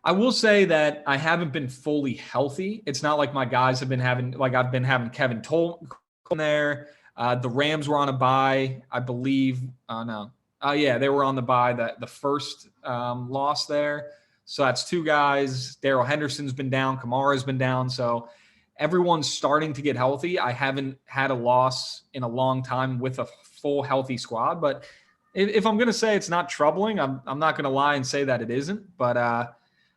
I will say that I haven't been fully healthy. It's not like my guys have been having, like I've been having Kevin Tolton there. The Rams were on a bye, I believe. Yeah, they were on the bye. The first loss there. So that's 2 guys. Darrell Henderson's been down. Kamara's been down. So everyone's starting to get healthy. I haven't had a loss in a long time with a full healthy squad. But if I'm going to say it's not troubling, I'm not going to lie and say that it isn't. But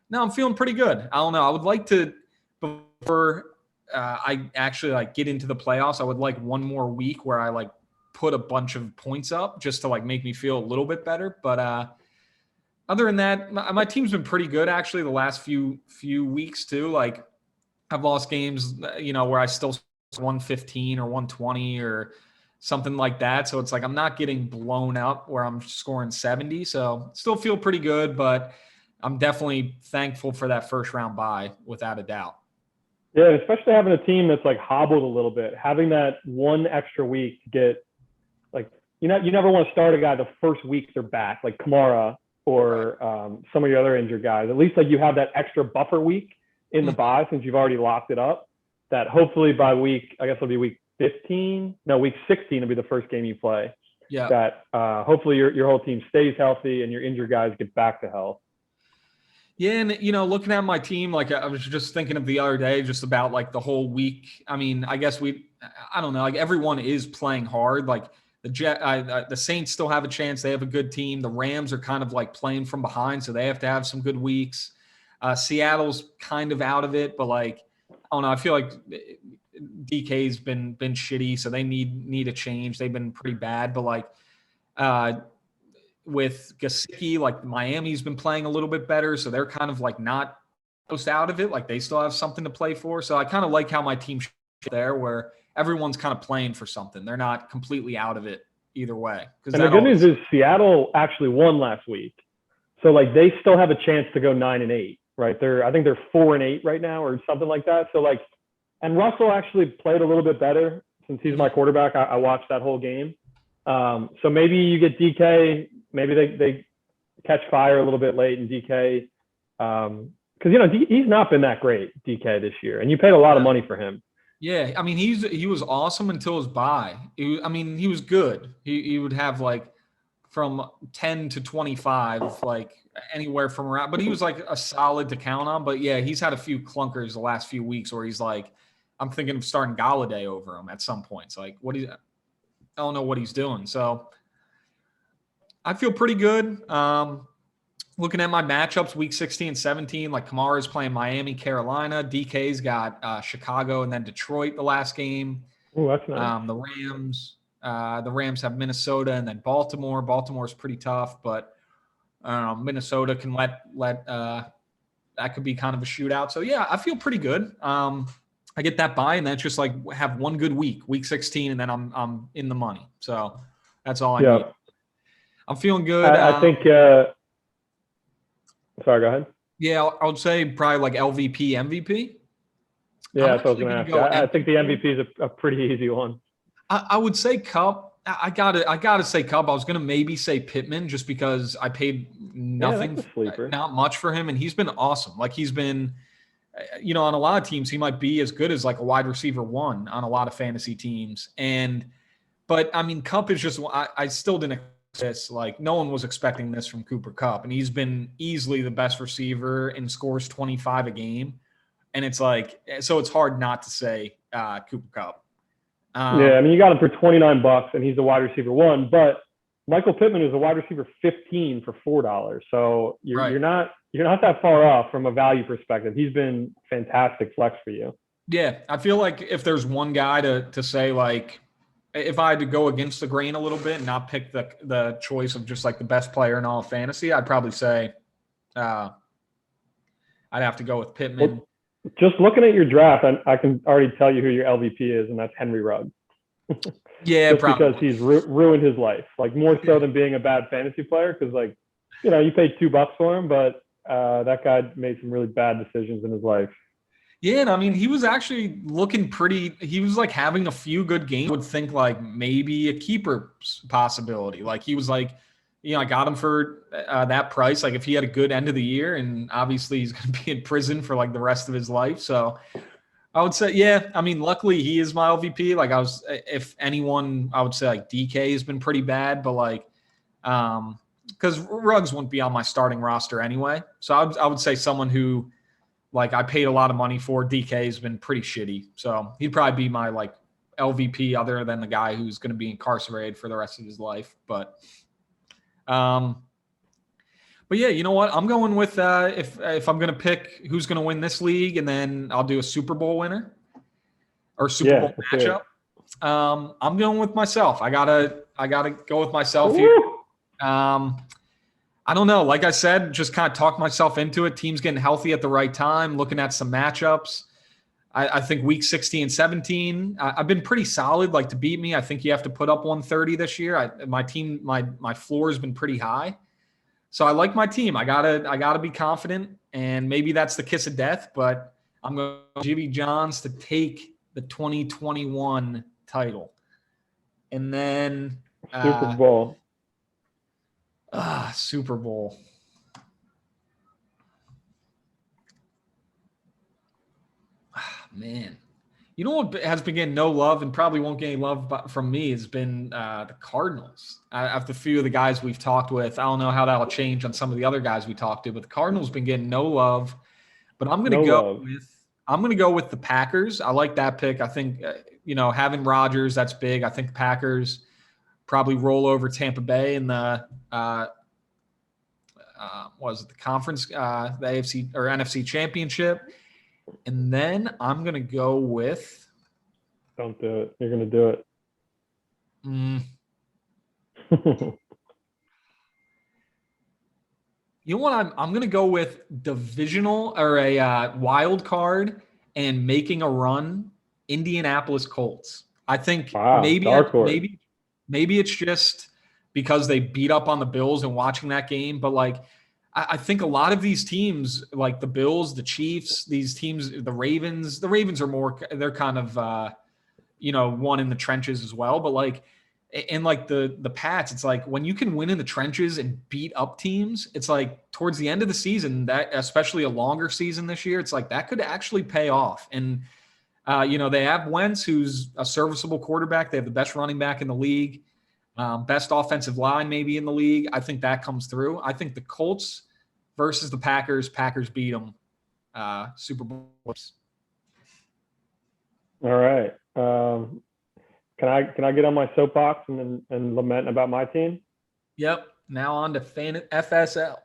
no, I'm feeling pretty good. I don't know. I would like to, before I actually like get into the playoffs, I would like one more week where I like put a bunch of points up just to like make me feel a little bit better. But other than that, my team's been pretty good actually the last few weeks too. Like I've lost games, where I still 115 or 120 or something like that. So it's like I'm not getting blown up where I'm scoring 70. So still feel pretty good, but I'm definitely thankful for that first round bye without a doubt. Yeah, especially having a team that's like hobbled a little bit, having that one extra week to get like, you never want to start a guy the first week they're back, like Kamara or some of your other injured guys. At least like you have that extra buffer week in the bye since you've already locked it up, that hopefully by week 16 will be the first game you play. Yeah. That hopefully your whole team stays healthy and your injured guys get back to health. Yeah, and looking at my team, like I was just thinking of the other day, just about like the whole week. I mean, I guess I don't know, like everyone is playing hard. Like the Saints still have a chance; they have a good team. The Rams are kind of like playing from behind, so they have to have some good weeks. Seattle's kind of out of it, but like I don't know, I feel like DK's been shitty, so they need a change. They've been pretty bad, but like with Gesicki, like Miami's been playing a little bit better, so they're kind of like not most out of it. Like they still have something to play for. So I kind of like how my team there, where everyone's kind of playing for something. They're not completely out of it either way. And the good news is Seattle actually won last week, so like they still have a chance to go 9-8. Right? I think they're 4-8 right now or something like that. So like, and Russell actually played a little bit better since he's my quarterback. I watched that whole game. So maybe you get DK. Maybe they catch fire a little bit late in DK. Because, he's not been that great, DK, this year. And you paid a lot of money for him. Yeah. I mean, he was awesome until his bye. He was good. He would have like from 10 to 25, like anywhere from around. But he was like a solid to count on. But, yeah, he's had a few clunkers the last few weeks where he's like, I'm thinking of starting Galladay over him at some points. Like, I don't know what he's doing. So I feel pretty good. Looking at my matchups, week 16 and 17, like Kamara's playing Miami, Carolina. DK's got Chicago and then Detroit the last game. Oh, that's nice. The Rams have Minnesota and then Baltimore. Baltimore's pretty tough, but Minnesota can let that could be kind of a shootout. So yeah, I feel pretty good. I get that bye, and then it's just like have one good week 16, and then I'm in the money. So that's all I need. I'm feeling good. I think. Sorry, go ahead. Yeah, I would say probably like LVP, MVP. Yeah, that's what I was going to ask. I think the MVP is a pretty easy one. I would say Cup. I gotta say Cup. I was gonna maybe say Pittman just because I paid nothing, not much for him, and he's been awesome. Like he's been, on a lot of teams, he might be as good as like a wide receiver 1 on a lot of fantasy teams. But I mean, Cup is just. I still didn't. This like no one was expecting this from Cooper Kupp, and he's been easily the best receiver and scores 25 a game, and it's like so it's hard not to say Cooper Kupp. Yeah, I mean you got him for $29 and he's a wide receiver 1, but Michael Pittman is a wide receiver 15 for $4, so you're not that far off from a value perspective. He's been fantastic flex for you. Yeah, I feel like if there's one guy to say like. If I had to go against the grain a little bit and not pick the choice of just like the best player in all of fantasy, I'd probably say I'd have to go with Pittman. Well, just looking at your draft, I can already tell you who your LVP is, and that's Henry Ruggs. Yeah, just probably. because he's ruined his life, like more so than being a bad fantasy player. Because like, you paid $2 for him, but that guy made some really bad decisions in his life. Yeah, and I mean, he was actually looking pretty. He was like having a few good games. I would think like maybe a keeper possibility. Like he was like, I got him for that price. Like if he had a good end of the year, and obviously he's going to be in prison for like the rest of his life. So I would say, yeah. I mean, luckily he is my LVP. Like if anyone, I would say like DK has been pretty bad, but like, because Ruggs wouldn't be on my starting roster anyway. So I would say someone who. Like I paid a lot of money for. DK has been pretty shitty, so he'd probably be my like LVP, other than the guy who's going to be incarcerated for the rest of his life. But yeah, you know what? I'm going with if I'm going to pick who's going to win this league, and then I'll do a Super Bowl winner or Super Bowl matchup. I'm going with myself. I gotta go with myself here. I don't know. Like I said, just kind of talk myself into it. Teams getting healthy at the right time, looking at some matchups. I think week 16 and 17, I've been pretty solid. Like to beat me, I think you have to put up 130 this year. My team, my floor has been pretty high. So I like my team. I gotta be confident, and maybe that's the kiss of death, but I'm going to Jimmy Johns to take the 2021 title. And then Super Bowl. Super Bowl. Man. You know what has been getting no love and probably won't get any love from me has been the Cardinals. After a few of the guys we've talked with, I don't know how that'll change on some of the other guys we talked to, but the Cardinals been getting no love. But I'm going to go with the Packers. I like that pick. I think having Rodgers, that's big. I think the Packers probably roll over Tampa Bay in the the conference, the AFC or NFC Championship. And then I'm going to go with. Don't do it. You're going to do it. You know what? I'm going to go with divisional or a wild card and making a run. Indianapolis Colts. I think maybe it's just because they beat up on the Bills and watching that game, but like. I think a lot of these teams, like the Bills, the Chiefs, these teams, the Ravens are more, they're kind of, one in the trenches as well. But like, and like the Pats, it's like when you can win in the trenches and beat up teams, it's like towards the end of the season, that especially a longer season this year, it's like that could actually pay off. And, they have Wentz, who's a serviceable quarterback. They have the best running back in the league, best offensive line maybe in the league. I think that comes through. I think the Colts versus the Packers beat them. Super Bowl. All right. Can I get on my soapbox and lament about my team? Yep. Now on to FSL.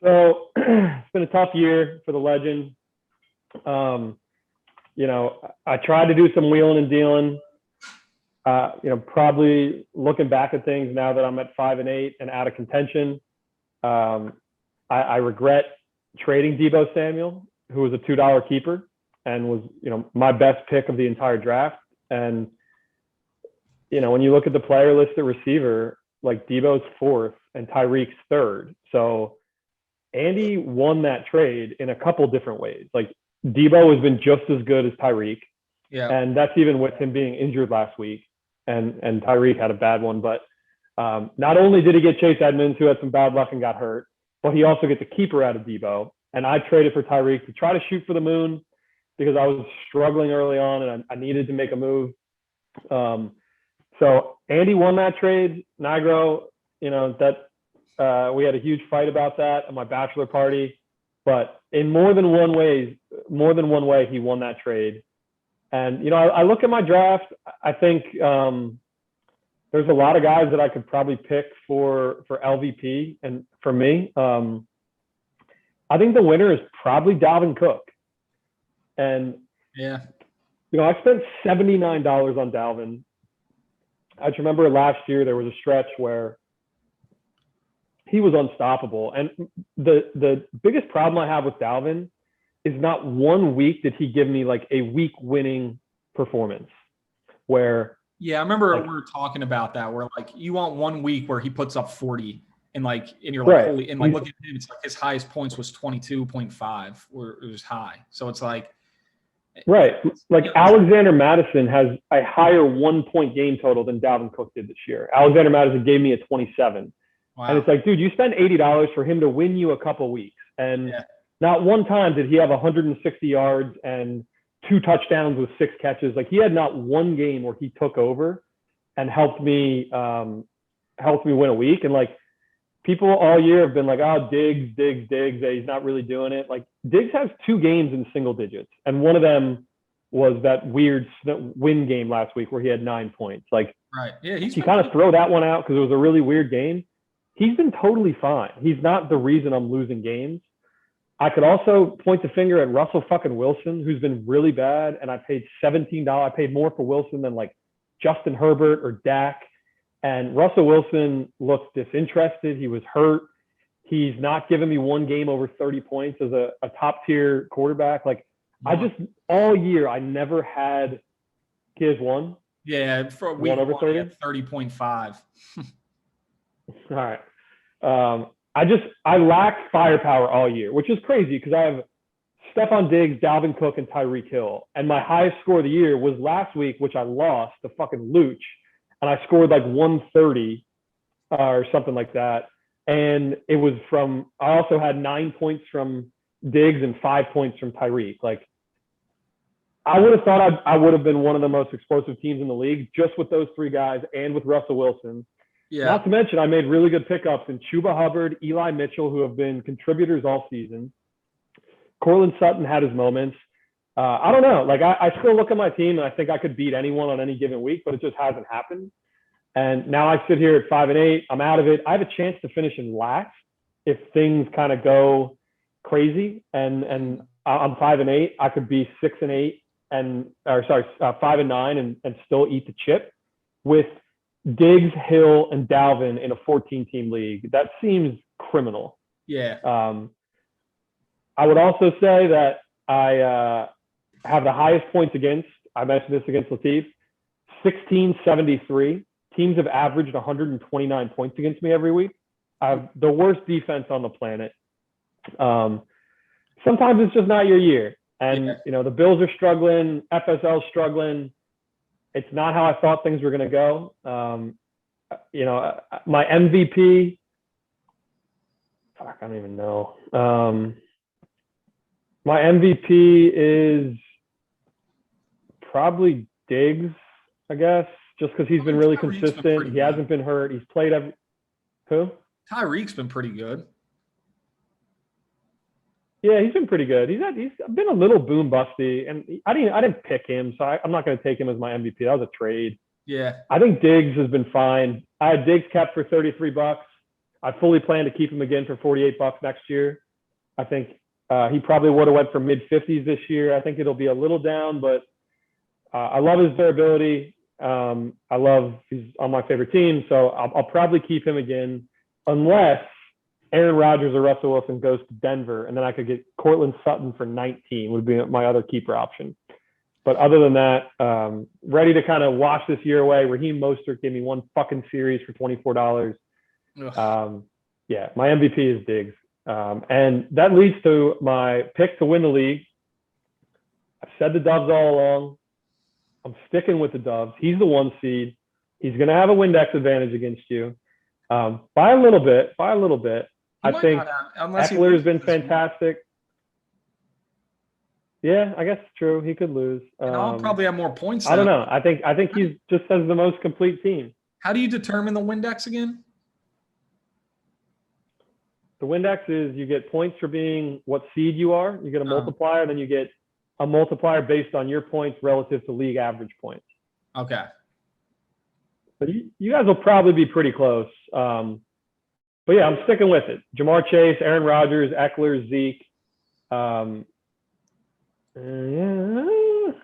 So it's been a tough year for the legend. I tried to do some wheeling and dealing. Probably looking back at things now that I'm at 5-8 and out of contention. I regret trading Deebo Samuel, who was a $2 keeper and was, my best pick of the entire draft. And, when you look at the player list at receiver, like Deebo's 4th and Tyreek's 3rd. So Andy won that trade in a couple different ways. Like Deebo has been just as good as Tyreek. Yeah. And that's even with him being injured last week. And Tyreek had a bad one. But not only did he get Chase Edmonds, who had some bad luck and got hurt, but he also gets a keeper out of Deebo. And I traded for Tyreek to try to shoot for the moon because I was struggling early on and I needed to make a move. So Andy won that trade. Nigro, we had a huge fight about that at my bachelor party. But in more than one way, he won that trade. And, I look at my draft, I think there's a lot of guys that I could probably pick for LVP. And for me, I think the winner is probably Dalvin Cook. And, yeah, I spent $79 on Dalvin. I just remember last year there was a stretch where he was unstoppable. And the biggest problem I have with Dalvin is not 1 week did he give me like a week winning performance where. Yeah, I remember we were talking about that where like you want 1 week where he puts up 40 and you're like, right. Holy, and like look at him, it's like his highest points was 22.5 where it was high. So it's like. Right. Like Alexander Madison has a higher 1 point game total than Dalvin Cook did this year. Alexander Madison gave me a 27. Wow. And it's like, dude, you spend $80 for him to win you a couple weeks. And not one time did he have 160 yards and 2 touchdowns with 6 catches. Like he had not one game where he took over and helped me win a week. And like people all year have been like, oh, Diggs, he's not really doing it. Like Diggs has 2 games in single digits. And one of them was that weird win game last week where he had 9 points. Like, right. Yeah, you kind of throw that one out because it was a really weird game. He's been totally fine. He's not the reason I'm losing games. I could also point the finger at Russell fucking Wilson, who's been really bad. And I paid $17. I paid more for Wilson than like Justin Herbert or Dak. And Russell Wilson looked disinterested. He was hurt. He's not given me one game over 30 points as a top tier quarterback. Like I just all year, I never had his one. Yeah. For week 1 over 30, 30.5. All right. I lack firepower all year, which is crazy because I have Stephon Diggs, Dalvin Cook, and Tyreek Hill. And my highest score of the year was last week, which I lost to fucking Luch. And I scored like 130 or something like that. And it was I also had 9 points from Diggs and 5 points from Tyreek. Like I would have thought I would have been one of the most explosive teams in the league just with those 3 guys and with Russell Wilson. Yeah. Not to mention I made really good pickups in Chuba Hubbard, Eli Mitchell, who have been contributors all season. Cortland Sutton had his moments. I don't know. Like I still look at my team and I think I could beat anyone on any given week, but it just hasn't happened. And now I sit here at 5-8. I'm out of it. I have a chance to finish in last if things kind of go crazy. And I'm 5-8. I could be 6-8 5-9 and still eat the chip with Diggs, Hill, and Dalvin in a 14-team league. That seems criminal. Yeah. I would also say that I have the highest points against. I mentioned this against Latif. 1673. Teams have averaged 129 points against me every week. I have the worst defense on the planet. Sometimes it's just not your year. And, the Bills are struggling. FSL's struggling. It's not how I thought things were going to go. My MVP, I don't even know. My MVP is probably Diggs, I guess, just because he's been really consistent. He hasn't been hurt. He's played who? Tyreek's been pretty good. Yeah, he's been pretty good. He's been a little boom busty, and I didn't pick him, so I'm not going to take him as my MVP. That was a trade. Yeah. I think Diggs has been fine. I had Diggs kept for $33. I fully plan to keep him again for $48 next year. I think he probably would have went for mid 50s this year. I think it'll be a little down, but I love his durability. He's on my favorite team, so I'll probably keep him again, unless Aaron Rodgers or Russell Wilson goes to Denver, and then I could get Cortland Sutton for 19 would be my other keeper option. But other than that, ready to kind of wash this year away. Raheem Mostert gave me one fucking series for $24. Yeah, my MVP is Diggs. And that leads to my pick to win the league. I've said the Doves all along. I'm sticking with the Doves. He's the 1 seed. He's going to have a Windex advantage against you by a little bit. I think Eckler has been fantastic. Yeah, I guess it's true. He could lose. And I'll probably have more points. I don't know. I think he just has the most complete team. How do you determine the Windex again? The Windex is you get points for being what seed you are. You get a multiplier, then you get a multiplier based on your points relative to league average points. Okay. But you guys will probably be pretty close. But yeah, I'm sticking with it. Jamar Chase, Aaron Rodgers, Eckler, Zeke.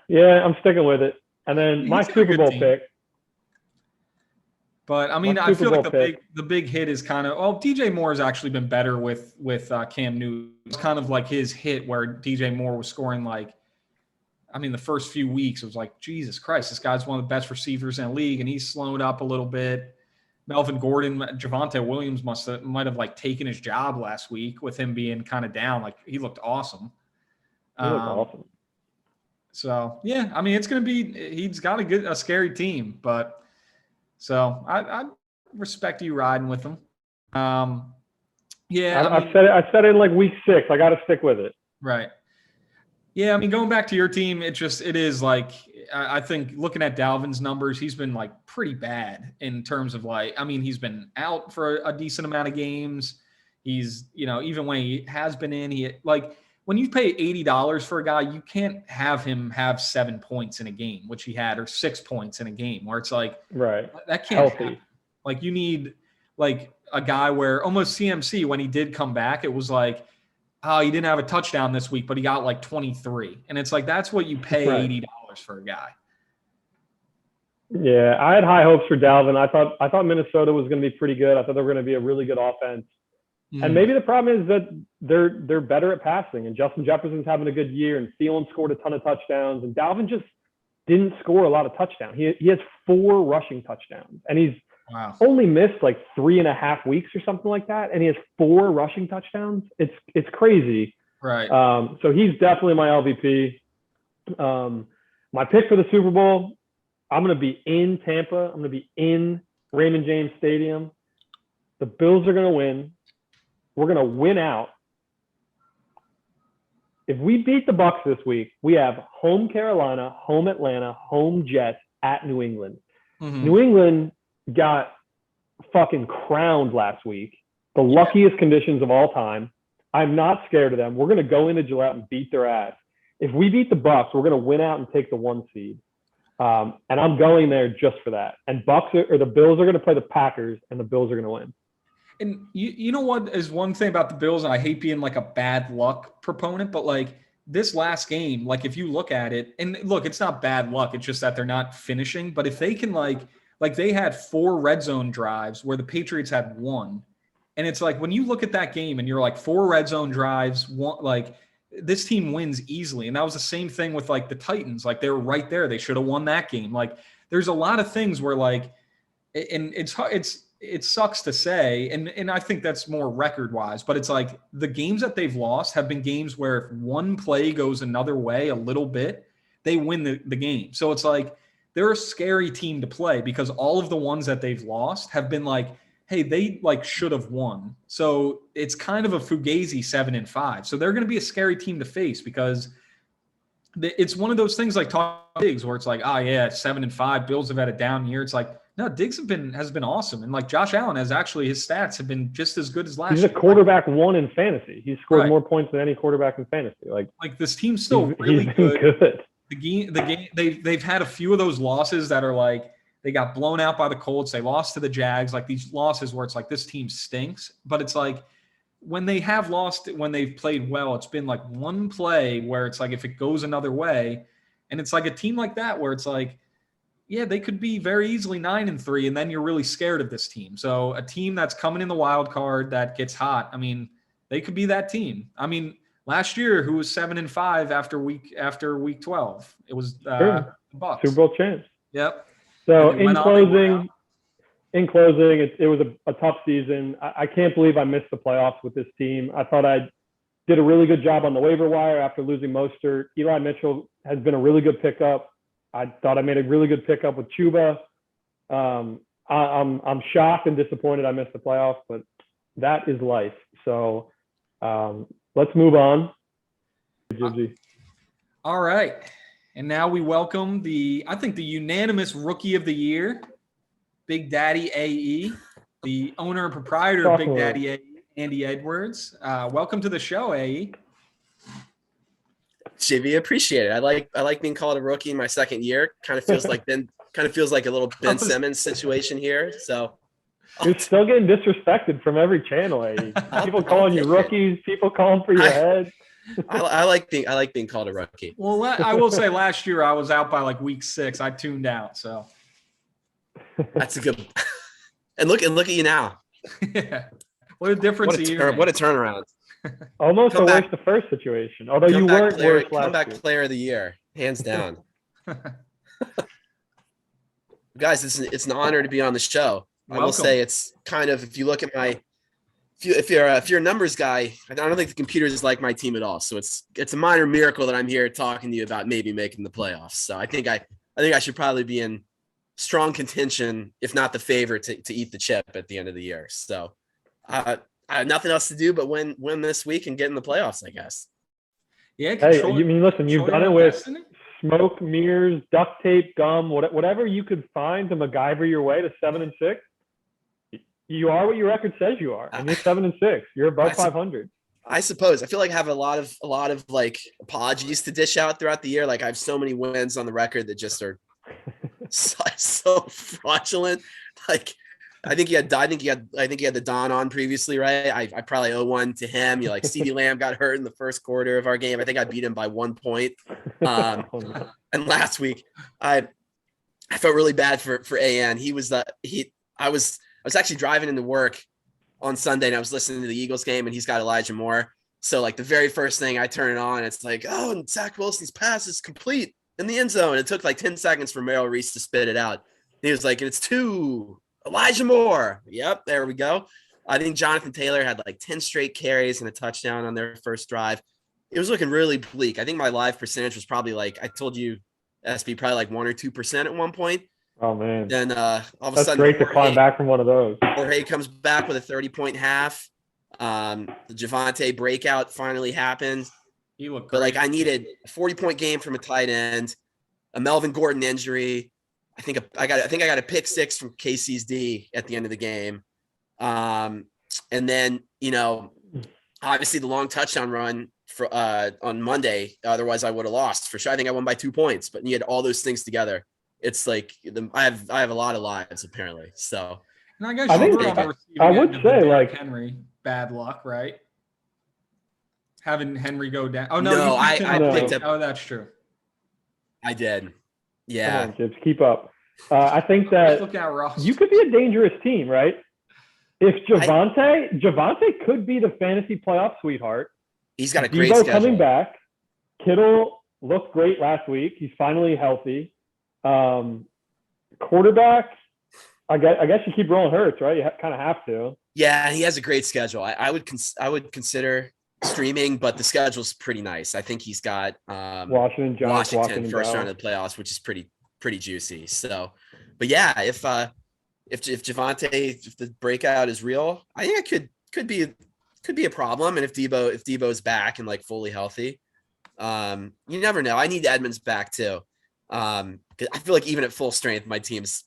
Yeah, I'm sticking with it. And then my Super Bowl pick. But I mean, I feel like the big hit is kind of, DJ Moore has actually been better with Cam Newton. It's kind of like his hit where DJ Moore was scoring the first few weeks, it was like, Jesus Christ, this guy's one of the best receivers in the league, and he's slowed up a little bit. Melvin Gordon, Javonte Williams might have taken his job last week with him being kind of down. Like, he looked awesome. He looked awesome. So yeah, I mean, it's going to be, he's got a scary team, but so I respect you riding with him. Yeah, I said it in week 6. I got to stick with it. Right. Yeah, I mean, going back to your team, it is I think looking at Dalvin's numbers, he's been pretty bad in terms of he's been out for a decent amount of games. He's, even when he has been in, when you pay $80 for a guy, you can't have him have 7 points in a game, which he had, or 6 points in a game, where it's right, that can't happen. You need a guy where almost CMC, when he did come back, it was he didn't have a touchdown this week, but he got 23. And it's that's what you pay $80 for a guy. Yeah, I had high hopes for Dalvin. I thought Minnesota was going to be pretty good. I thought they were going to be a really good offense. And maybe the problem is that they're better at passing, and Justin Jefferson's having a good year, and Thielen scored a ton of touchdowns, and Dalvin just didn't score a lot of touchdowns. He has 4 rushing touchdowns, and he's only missed 3.5 weeks or something like that, and he has 4 rushing touchdowns. It's crazy. Right. So he's definitely my LVP. My pick for the Super Bowl, I'm going to be in Tampa. I'm going to be in Raymond James Stadium. The Bills are going to win. We're going to win out. If we beat the Bucs this week, we have home Carolina, home Atlanta, home Jets, at New England. Mm-hmm. New England got fucking crowned last week. The luckiest conditions of all time. I'm not scared of them. We're going to go into Gillette and beat their ass. If we beat the Bucs, we're going to win out and take the 1 seed. And I'm going there just for that. And the Bills are going to play the Packers, and the Bills are going to win. And you know what is one thing about the Bills, and I hate being a bad luck proponent, but this last game, if you look at it, and look, it's not bad luck. It's just that they're not finishing. But if they can they had 4 red zone drives where the Patriots had 1. And it's when you look at that game and you're 4 red zone drives, 1, this team wins easily. And that was the same thing with the Titans. They were right there. They should have won that game. There's a lot of things where and it sucks to say, and I think that's more record wise, but it's the games that they've lost have been games where if one play goes another way a little bit, they win the game. So it's they're a scary team to play because all of the ones that they've lost have been hey, they should have won. So it's kind of a fugazi 7-5. So they're going to be a scary team to face because it's one of those things talking Diggs where it's 7-5, Bills have had a down year. It's no, Diggs has been awesome. And Josh Allen has actually, his stats have been just as good as last year. He's a quarterback 1 in fantasy. He's scored more points than any quarterback in fantasy. This team's still really good. The game they've had a few of those losses that are They got blown out by the Colts. They lost to the Jags. Like these losses where it's like this team stinks. But it's like when they have lost, when they've played well, it's been like one play where it's like if it goes another way, and it's like a team like that where it's like, yeah, they could be very easily 9-3, and then you're really scared of this team. So a team that's coming in the wild card that gets hot, I mean, they could be that team. I mean, last year, who was 7-5 after week 12? It was the Bucs. Super Bowl champs. Yep. So in closing, it was a tough season. I can't believe I missed the playoffs with this team. I thought I did a really good job on the waiver wire after losing Mostert. Eli Mitchell has been a really good pickup. I thought I made a really good pickup with Chuba. I'm shocked and disappointed I missed the playoffs, but that is life. So let's move on. All right. And now we welcome the unanimous rookie of the year, Big Daddy AE, the owner and proprietor of Big Daddy AE, Andy Edwards. Welcome to the show, AE. JV, appreciate it. I like being called a rookie in my second year. Kind of feels like a little Ben Simmons situation here. So you're still getting disrespected from every channel. People calling you rookies. People calling for your head. I like being called a rookie. Well, I will say last year I was out by like week 6. I tuned out. So that's a good. And look at you now. Yeah. What a difference what a turnaround. Almost worse the first situation. Although you weren't worse last year. Comeback player of the year, hands down. Guys, it's an honor to be on the show. Welcome. I will say it's kind of, if you look at if you're a numbers guy, I don't think the computers like my team at all. So it's a minor miracle that I'm here talking to you about maybe making the playoffs. So I think I should probably be in strong contention, if not the favorite, to eat the chip at the end of the year. So I have nothing else to do but win this week and get in the playoffs, I guess. Yeah. Hey, listen, you've done it with smoke, mirrors, duct tape, gum, whatever you could find to MacGyver your way to 7-6. You are what your record says you are, and you're 7-6. You're above 500. I suppose. I feel like I have a lot of like apologies to dish out throughout the year. Like I have so many wins on the record that just are so fraudulent. Like. I think you had the Don on previously, right? I probably owe one to him. CeeDee Lamb got hurt in the first quarter of our game. I think I beat him by 1 point. And last week I felt really bad for AN. I was actually driving into work on Sunday and I was listening to the Eagles game and he's got Elijah Moore. So like the very first thing I turn it on, it's like, oh, and Zach Wilson's pass is complete in the end zone. It took like 10 seconds for Merrill Reese to spit it out. He was like, and it's 2. Elijah Moore. Yep, there we go. I think Jonathan Taylor had like 10 straight carries and a touchdown on their first drive. It was looking really bleak. I think my live percentage was probably like, I told you, SB, probably like 1 or 2% at one point. Oh, man. Then all of a That's sudden, great to climb back from one of those. Jorge comes back with a 30-point half. The Javonte breakout finally happened. He looked great. But like I needed a 40-point game from a tight end, a Melvin Gordon injury. I think I got a pick 6 from KC's D at the end of the game. And then, obviously the long touchdown run for on Monday. Otherwise I would have lost for sure. I think I won by 2 points, but you had all those things together. It's like I have a lot of lives apparently. So and I guess I would say like Henry, bad luck, right? Having Henry go down. Oh no, no, I picked up. Oh, that's true. I did. Yeah. Come on, Gibbs, keep up. I think that you could be a dangerous team, right? If Javonte could be the fantasy playoff sweetheart. He's got a great Debo schedule. Coming back. Kittle looked great last week. He's finally healthy. Quarterback, I guess you keep rolling Hurts, right? You kind of have to. Yeah, he has a great schedule. I would consider streaming, but the schedule's pretty nice. I think he's got Washington first round of the playoffs, which is pretty juicy. So, but yeah, if Javonte, if the breakout is real, I think it could be a problem. And if Debo's back and like fully healthy, you never know. I need Edmonds back too. 'Cause I feel like even at full strength, my team's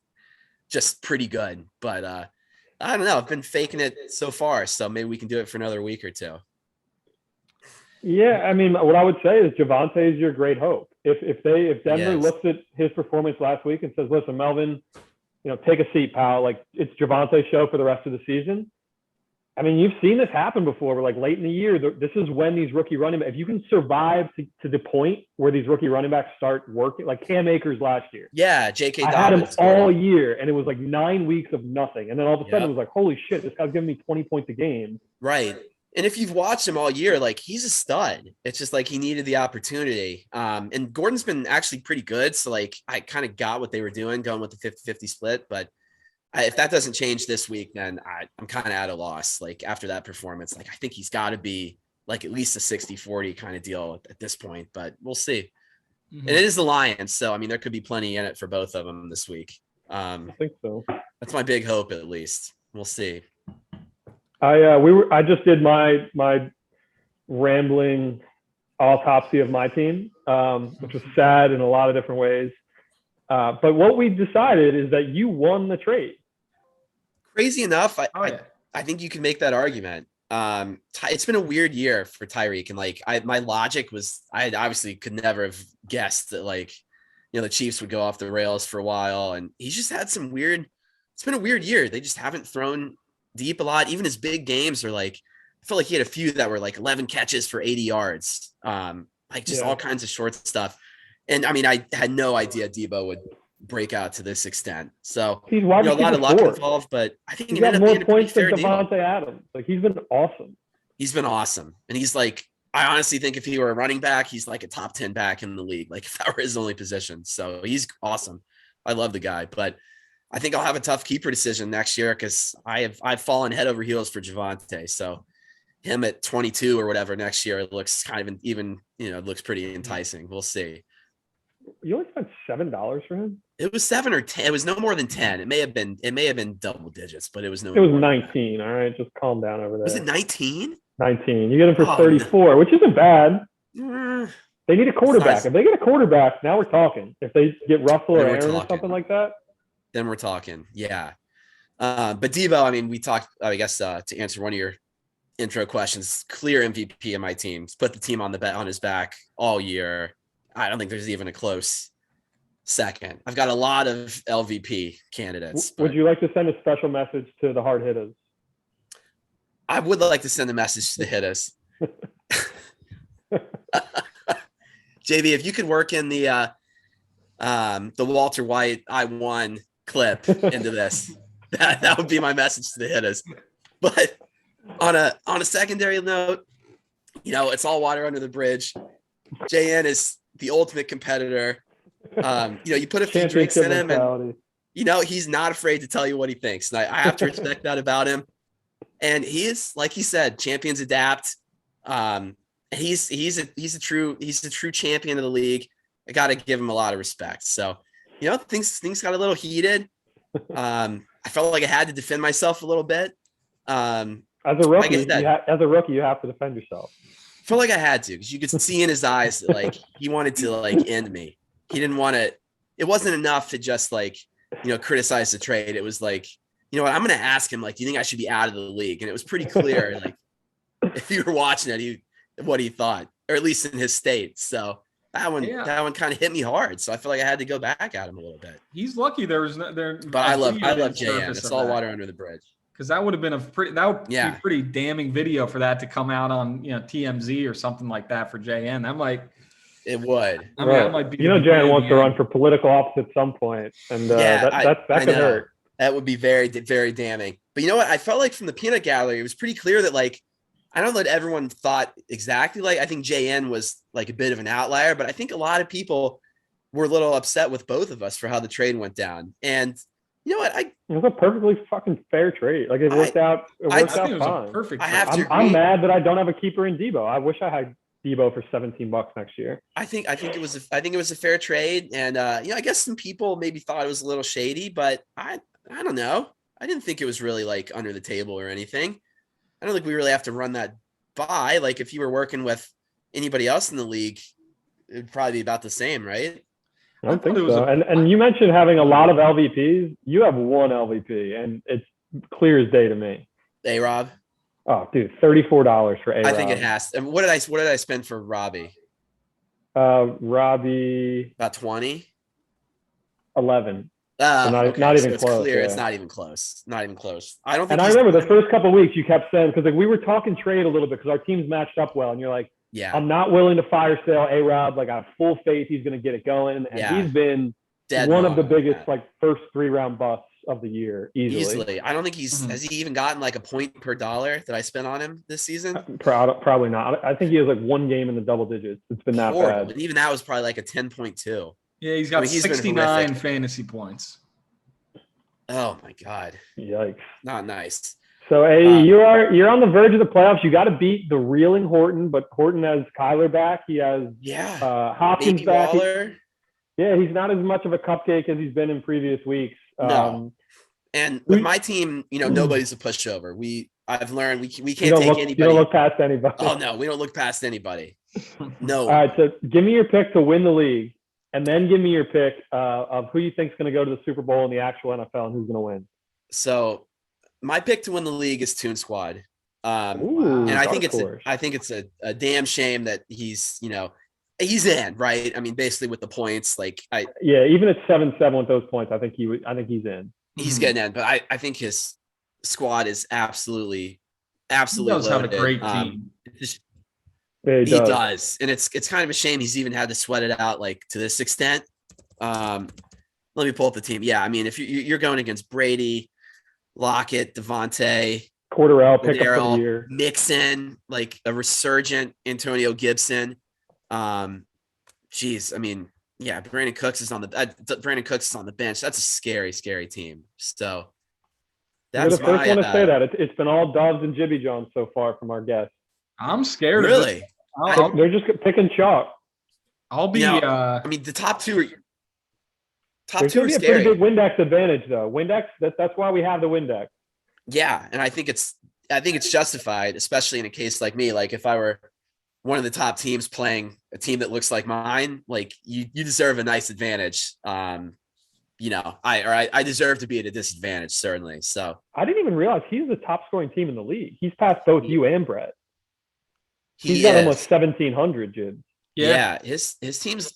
just pretty good. But I don't know. I've been faking it so far, so maybe we can do it for another week or two. Yeah, I mean, what I would say is Javonte is your great hope. If Denver looks at his performance last week and says, "Listen, Melvin, take a seat, pal. Like, it's Javonte's show for the rest of the season. I mean, you've seen this happen before. We're like late in the year. This is when these rookie running backs, if you can survive to the point where these rookie running backs start working, like Cam Akers last year. Yeah, J.K. I had him all year, and it was like 9 weeks of nothing. And then all of a sudden, it was like, holy shit, this guy's giving me 20 points a game. Right. And if you've watched him all year, like, he's a stud. It's just like he needed the opportunity. And Gordon's been actually pretty good. So, like, I kind of got what they were doing, going with the 50-50 split. But if that doesn't change this week, then I'm kind of at a loss. Like, after that performance, like, I think he's got to be like at least a 60-40 kind of deal at this point. But we'll see. Mm-hmm. And it is the Lions. So, I mean, there could be plenty in it for both of them this week. I think so. That's my big hope, at least. We'll see. I just did my rambling autopsy of my team, which was sad in a lot of different ways. But what we decided is that you won the trade. Crazy enough, I think you can make that argument. It's been a weird year for Tyreek, and like my logic was, I obviously could never have guessed that, like, the Chiefs would go off the rails for a while, and he's just had some weird. It's been a weird year. They just haven't thrown deep a lot. Even his big games are like, I felt like he had a few that were like 11 catches for 80 yards, like just all kinds of short stuff. And I mean, I had no idea Debo would break out to this extent. So he's a lot of luck involved, but I think he got more points than Devontae Adams. Like, he's been awesome. He's been awesome, and he's like, I honestly think if he were a running back, he's like a top 10 back in the league. Like, if that were his only position. So he's awesome. I love the guy, but I think I'll have a tough keeper decision next year because I've fallen head over heels for Javonte. So him at 22 or whatever next year, it looks kind of even it looks pretty enticing. We'll see. You only spent $7 for him? It was 7 or 10. It was no more than 10. It may have been double digits, but it was no. It was 19. All right, just calm down over there. Was it 19? 19. You get him for 34, which isn't bad. They need a quarterback. Nice. If they get a quarterback, now we're talking. If they get Russell or Aaron or something like that, then we're talking. Yeah. But Debo, I mean, we talked, I guess, to answer one of your intro questions, clear MVP of my team. Put the team on his back all year. I don't think there's even a close second. I've got a lot of LVP candidates. Would you like to send a special message to the hard hitters? I would like to send a message to the hitters. JB, if you could work in the Walter White "I won" clip into this, that would be my message to the hitters. But on a secondary note, it's all water under the bridge. JN is the ultimate competitor. You put a few drinks in him, and he's not afraid to tell you what he thinks. And I have to respect that about him. And he is, like he said, champions adapt. He's a true champion of the league. I got to give him a lot of respect. So, things got a little heated. I felt like I had to defend myself a little bit. As a rookie, you have to defend yourself. I felt like I had to, because you could see in his eyes that, like, he wanted to, like, end me. He didn't want to. It wasn't enough to just, like, criticize the trade. It was like, I'm going to ask him, like, do you think I should be out of the league? And it was pretty clear, like, if you were watching it, what he thought, or at least in his state. So that one kind of hit me hard. So I feel like I had to go back at him a little bit. He's lucky there was no there. But I love JM. It's all water under the bridge. Because that would have been be a pretty damning video for that to come out on TMZ or something like that for JN. I'm like, it would. I mean, that might be. JN wants to run for political office at some point, and that could hurt. That would be very, very damning. But you know what? I felt like from the peanut gallery, it was pretty clear that, like, I don't know that everyone thought exactly like. I think JN was like a bit of an outlier, but I think a lot of people were a little upset with both of us for how the trade went down. And you know what? It was a perfectly fucking fair trade. Like, it worked out. It worked out fine. Perfect. I'm mad that I don't have a keeper in Debo. I wish I had Debo for $17 next year. I think it was a fair trade, and I guess some people maybe thought it was a little shady, but I don't know. I didn't think it was really like under the table or anything. I don't think we really have to run that by. Like, if you were working with anybody else in the league, it'd probably be about the same, right? I don't think so. And you mentioned having a lot of LVPs. You have one LVP, and it's clear as day to me. A-Rob? Oh, dude, $34 for A-Rob. I think it has. And what did I spend for Robbie? Robbie. About 20? 11. not even it's close. Clear. Yeah. It's not even close. Not even close. I don't think. And I remember the first couple of weeks you kept saying, because like we were talking trade a little bit because our teams matched up well, and you're like, yeah, I'm not willing to fire sale A-Rod. Like I have full faith he's going to get it going, and he's been one of the biggest like first 3-round busts of the year easily. I don't think has he even gotten like a point per dollar that I spent on him this season? Probably not. I think he has like one game in the double digits. It's been that bad. And even that was probably like a 10.2. Yeah, he's got 69 fantasy points. Oh my God. Yikes. Not nice. So you're on the verge of the playoffs. You got to beat the reeling Horton, but Horton has Kyler back. He has Hopkins back. He's not as much of a cupcake as he's been in previous weeks. No. And with my team, nobody's a pushover. I've learned we can't take anybody. You don't look past anybody. Oh no, we don't look past anybody. No. All right, so give me your pick to win the league, and then give me your pick of who you think is going to go to the Super Bowl in the actual NFL and who's going to win. So my pick to win the league is Toon Squad. And I think it's a damn shame that he's in, right? I mean, basically with the points, even at 7-7 with those points, I think he's in. He's getting in, but I think his squad is absolutely he does loaded. have a great team. He does, and it's kind of a shame he's even had to sweat it out like to this extent. Let me pull up the team. Yeah, I mean, if you're going against Brady, Lockett, Devontae, Cordarrelle, pick up for the year, Mixon, like a resurgent Antonio Gibson. Geez, I mean, yeah, Brandon Cooks is on the bench. That's a scary, scary team. So you're the first one to say that. It's been all Dobbs and Jibby Jones so far from our guests. I'm scared. Really? They're just picking chalk. I'll be. I mean, the top two are There's going to be a pretty big Windex advantage, though. Windex. That's why we have the Windex. Yeah, and I think it's justified, especially in a case like me. Like if I were one of the top teams playing a team that looks like mine, like you deserve a nice advantage. I deserve to be at a disadvantage, certainly. So I didn't even realize he's the top scoring team in the league. He's passed both you and Brett. He's got almost 1,700, Jib. Yeah, his team's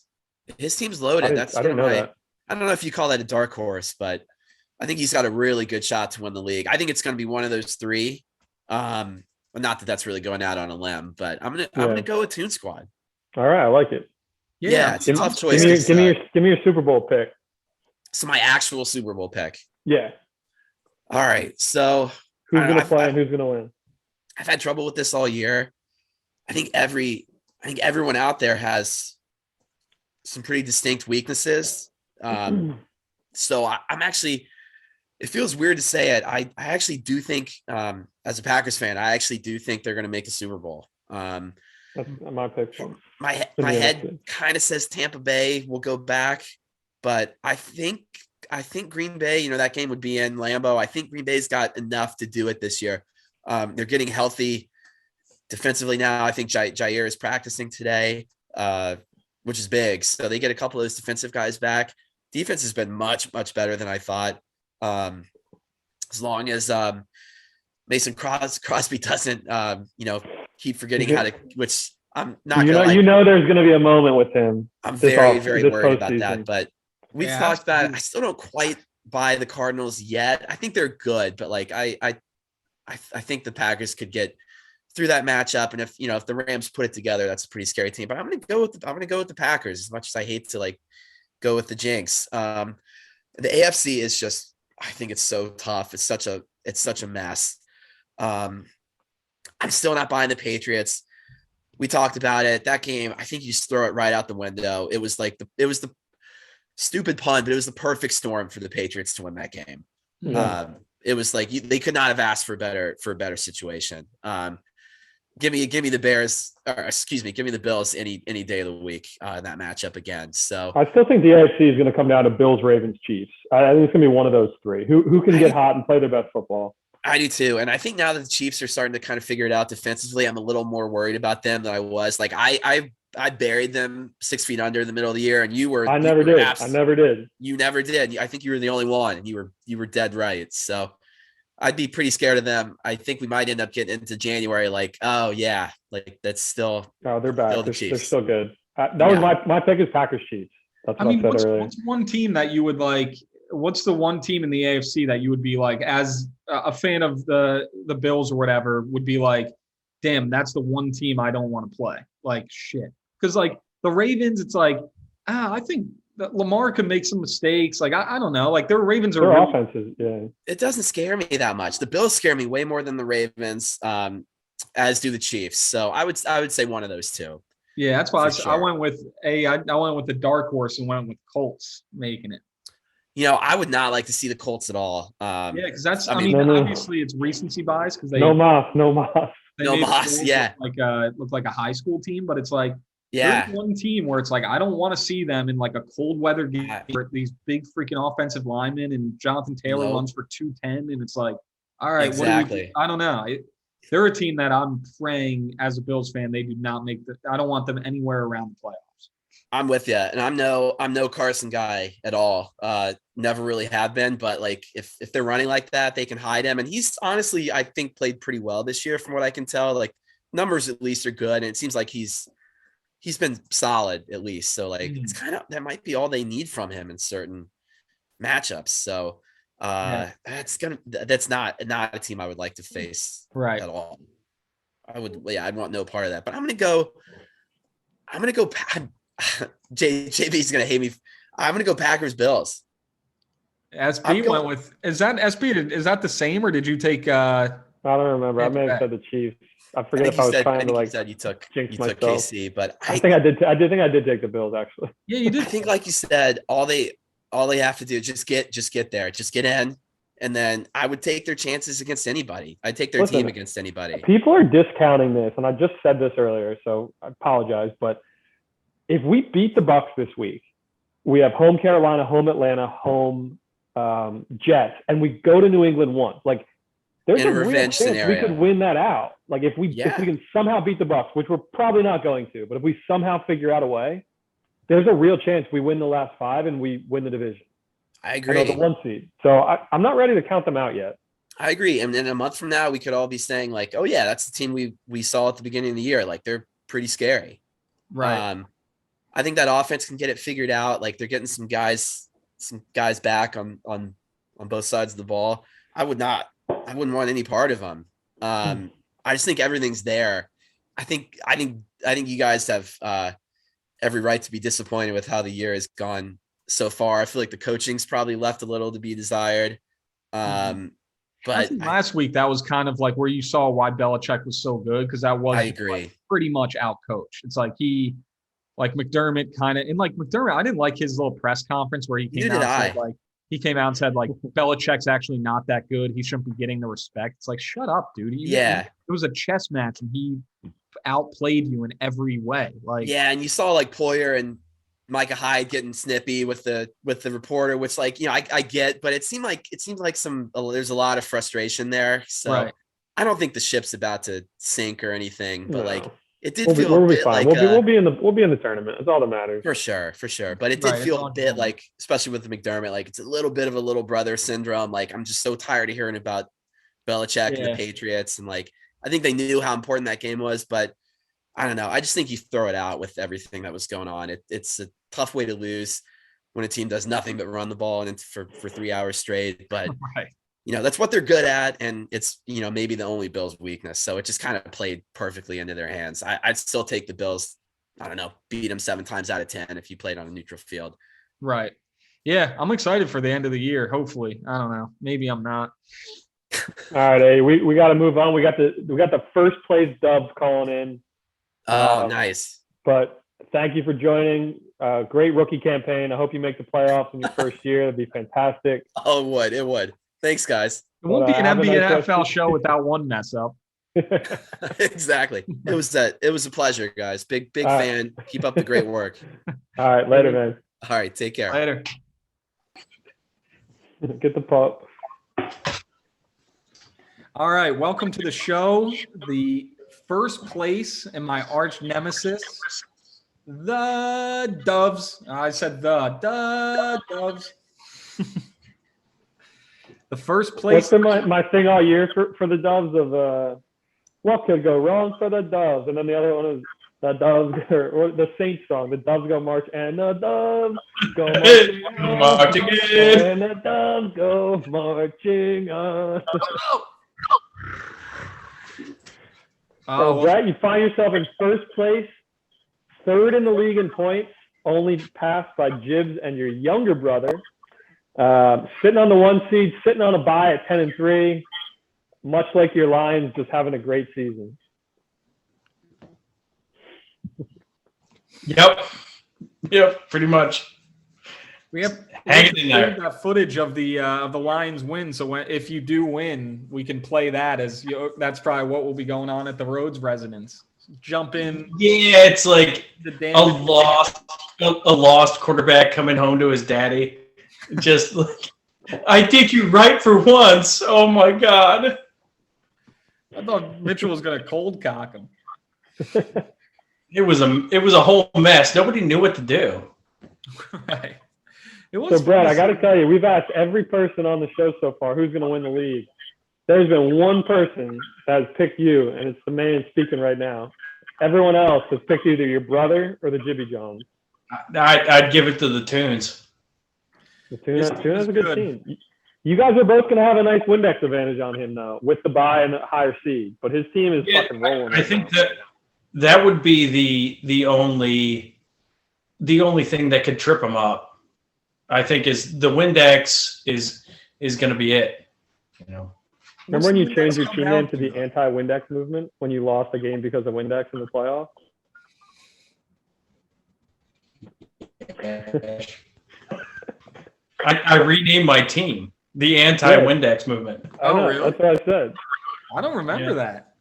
loaded. I didn't know that. I don't know if you call that a dark horse, but I think he's got a really good shot to win the league. I think it's going to be one of those three. Not that that's really going out on a limb, but I'm gonna go with Toon Squad. All right, I like it. Yeah, it's a tough choice. Give me your Super Bowl pick. So my actual Super Bowl pick. Yeah. All right. So who's gonna play and who's gonna win? I've had trouble with this all year. I think everyone out there has some pretty distinct weaknesses. So I'm actually. It feels weird to say it. I actually do think, as a Packers fan, I actually do think they're going to make a Super Bowl. That's my pick. My head kind of says Tampa Bay will go back, but I think Green Bay. That game would be in Lambeau. I think Green Bay's got enough to do it this year. They're getting healthy defensively now. I think Jair is practicing today, which is big. So they get a couple of those defensive guys back. Defense has been much, much better than I thought. As long as Mason Crosby doesn't keep forgetting how to, which I'm not gonna there's gonna be a moment with him. I'm very, very worried about that. But we've talked about it. I still don't quite buy the Cardinals yet. I think they're good, but like I think the Packers could get through that matchup. And if the Rams put it together, that's a pretty scary team. But I'm gonna go with the Packers, as much as I hate to go with the jinx. The AFC is just, I think it's so tough. It's such a mess. I'm still not buying the Patriots. We talked about it. That game, I think you just throw it right out the window. It was the stupid pun, but it was the perfect storm for the Patriots to win that game. Yeah. It was like they could not have asked for a better situation. Give me the Bears, give me the Bills any day of the week in that matchup again. So I still think the AFC is going to come down to Bills, Ravens, Chiefs. I think it's going to be one of those three. Who can get hot and play their best football? I do too, and I think now that the Chiefs are starting to kind of figure it out defensively, I'm a little more worried about them than I was. Like I buried them 6 feet under in the middle of the year, and you were. I never did. You never did. I think you were the only one, and you were dead right. So I'd be pretty scared of them. I think we might end up getting into January like, oh yeah, like that's still. Oh, they're back. They're still good. Was my pick is Packers Chiefs. That's what I said earlier. What's one team that you would like what's the one team in the AFC that you would be like, as a fan of the Bills or whatever, would be like, damn, that's the one team I don't want to play. Like shit, because like the Ravens, it's like, I think that Lamar could make some mistakes. Like I don't know. Like their Ravens are Their really, offenses. Yeah, It doesn't scare me that much. The Bills scare me way more than the Ravens, as do the Chiefs. So I would say one of those two. yeah. That's why For I sure. went with I went with the dark horse and went with Colts making it. You know, I would not like to see the Colts at all. Yeah, because that's I I mean, mean, No. obviously it's recency bias because they no Moss. they No made the Moss, Bills yeah. look like a high school team, but it's like yeah. there's one team where it's like I don't want to see them in like a cold weather game where these big freaking offensive linemen and Jonathan Taylor Nope. runs for 210, and it's like, all right, Exactly. I don't know. They're a team that I'm praying as a Bills fan they do not make the. I don't want them anywhere around the playoffs. I'm with you, and I'm no Carson guy at all. Never really have been, but like if they're running like that, they can hide him. And he's honestly, I think, played pretty well this year, from what I can tell. Like numbers at least are good, and it seems like he's been solid at least. So like it's kind of that might be all they need from him in certain matchups. So that's not a team I would like to face at all. I'd want no part of that. But I'm gonna go. JB's gonna hate me. I'm gonna go Packers Bills. SB went with is that the same or did you take I don't remember. I may have said the Chiefs. I forget if I was trying to like said you took myself. KC, but I think I did. I did think I did take the Bills actually. Yeah, you did. I think like you said, all they have to do is just get there, just get in, and then I would take their chances against anybody. I'd take their team against anybody. People are discounting this, and I just said this earlier, so I apologize, but if we beat the Bucs this week, we have home Carolina, home Atlanta, home Jets, and we go to New England once. Like, there's a real chance we could win that out. Like, if we can somehow beat the Bucs, which we're probably not going to, but if we somehow figure out a way, there's a real chance we win the last 5 and we win the division. I agree. The 1 seed. So I'm not ready to count them out yet. I agree. And in a month from now, we could all be saying like, oh yeah, that's the team we saw at the beginning of the year. Like they're pretty scary. Right. I think that offense can get it figured out. Like they're getting some guys back on both sides of the ball. I wouldn't want any part of them. I just think everything's there. I think you guys have every right to be disappointed with how the year has gone so far. I feel like the coaching's probably left a little to be desired. But I think last week that was kind of like where you saw why Belichick was so good, because that was pretty much out coached. It's like McDermott kind of, and like McDermott, I didn't like his little press conference where he came out and said like Belichick's actually not that good. He shouldn't be getting the respect. It's like, shut up, dude. It was a chess match and he outplayed you in every way. Like, yeah, and you saw like Poyer and Micah Hyde getting snippy with the reporter, which like, you know, I get, but it seemed like there's a lot of frustration there. So I don't think the ship's about to sink or anything, but like it did feel a bit like we'll be in the tournament. That's all that matters. For sure. But it did feel a bit like, especially with the McDermott, like it's a little bit of a little brother syndrome. Like I'm just so tired of hearing about Belichick and the Patriots, and like I think they knew how important that game was, but I don't know. I just think you throw it out with everything that was going on. It's a tough way to lose when a team does nothing but run the ball and for 3 hours straight. But you know, that's what they're good at, and it's, you know, maybe the only Bills' weakness. So it just kind of played perfectly into their hands. I'd still take the Bills. I don't know, beat them 7 times out of 10 if you played on a neutral field. Right. Yeah, I'm excited for the end of the year. Hopefully, I don't know. Maybe I'm not. All right, hey, we got to move on. We got the first place Dubs calling in. Oh, nice. But thank you for joining. Great rookie campaign. I hope you make the playoffs in your first year. That'd be fantastic. Oh, it would. Thanks, guys. It won't be an MBMFL show without one mess up. Exactly. It was a pleasure, guys. Big fan. Keep up the great work. All right, later, man. All right, take care. Later. Get the pup. All right, welcome to the show. The first place and my arch nemesis, the Doves. I said the Doves. The first place. What's been my thing all year for the Doves of what could go wrong for the Doves, and then the other one is The doves, or the Saints song, the doves go march, and the doves go marching on, Marching in. and the doves go marching on. So, Brett, you find yourself in first place, third in the league in points, only passed by Jibs and your younger brother. Sitting on the 1 seed, sitting on a bye at 10-3, much like your Lions, just having a great season. Yep, pretty much. We have Hanging in there. that footage of the Lions win. So if you do win, we can play that as that's probably what will be going on at the Rhodes residence. Jump in. Yeah, it's like a lost quarterback coming home to his daddy. Just like, I did you right for once. Oh my God. I thought Mitchell was going to cold cock him. It was a whole mess. Nobody knew what to do. Right. It was so, Brett, I got to tell you, we've asked every person on the show so far who's going to win the league. There's been one person that has picked you, and it's the man speaking right now. Everyone else has picked either your brother or the Jibby Jones. I'd give it to the Tunes. The Tunes is a good team. You guys are both going to have a nice Windex advantage on him, though, with the bye and the higher seed. But his team is fucking rolling. I think that would be the only thing that could trip him up. I think is the Windex is going to be it. You know. Remember when you changed your team name to the anti-Windex movement when you lost a game because of Windex in the playoffs? I renamed my team the anti-Windex movement. Oh, really? That's what I said. I don't remember that.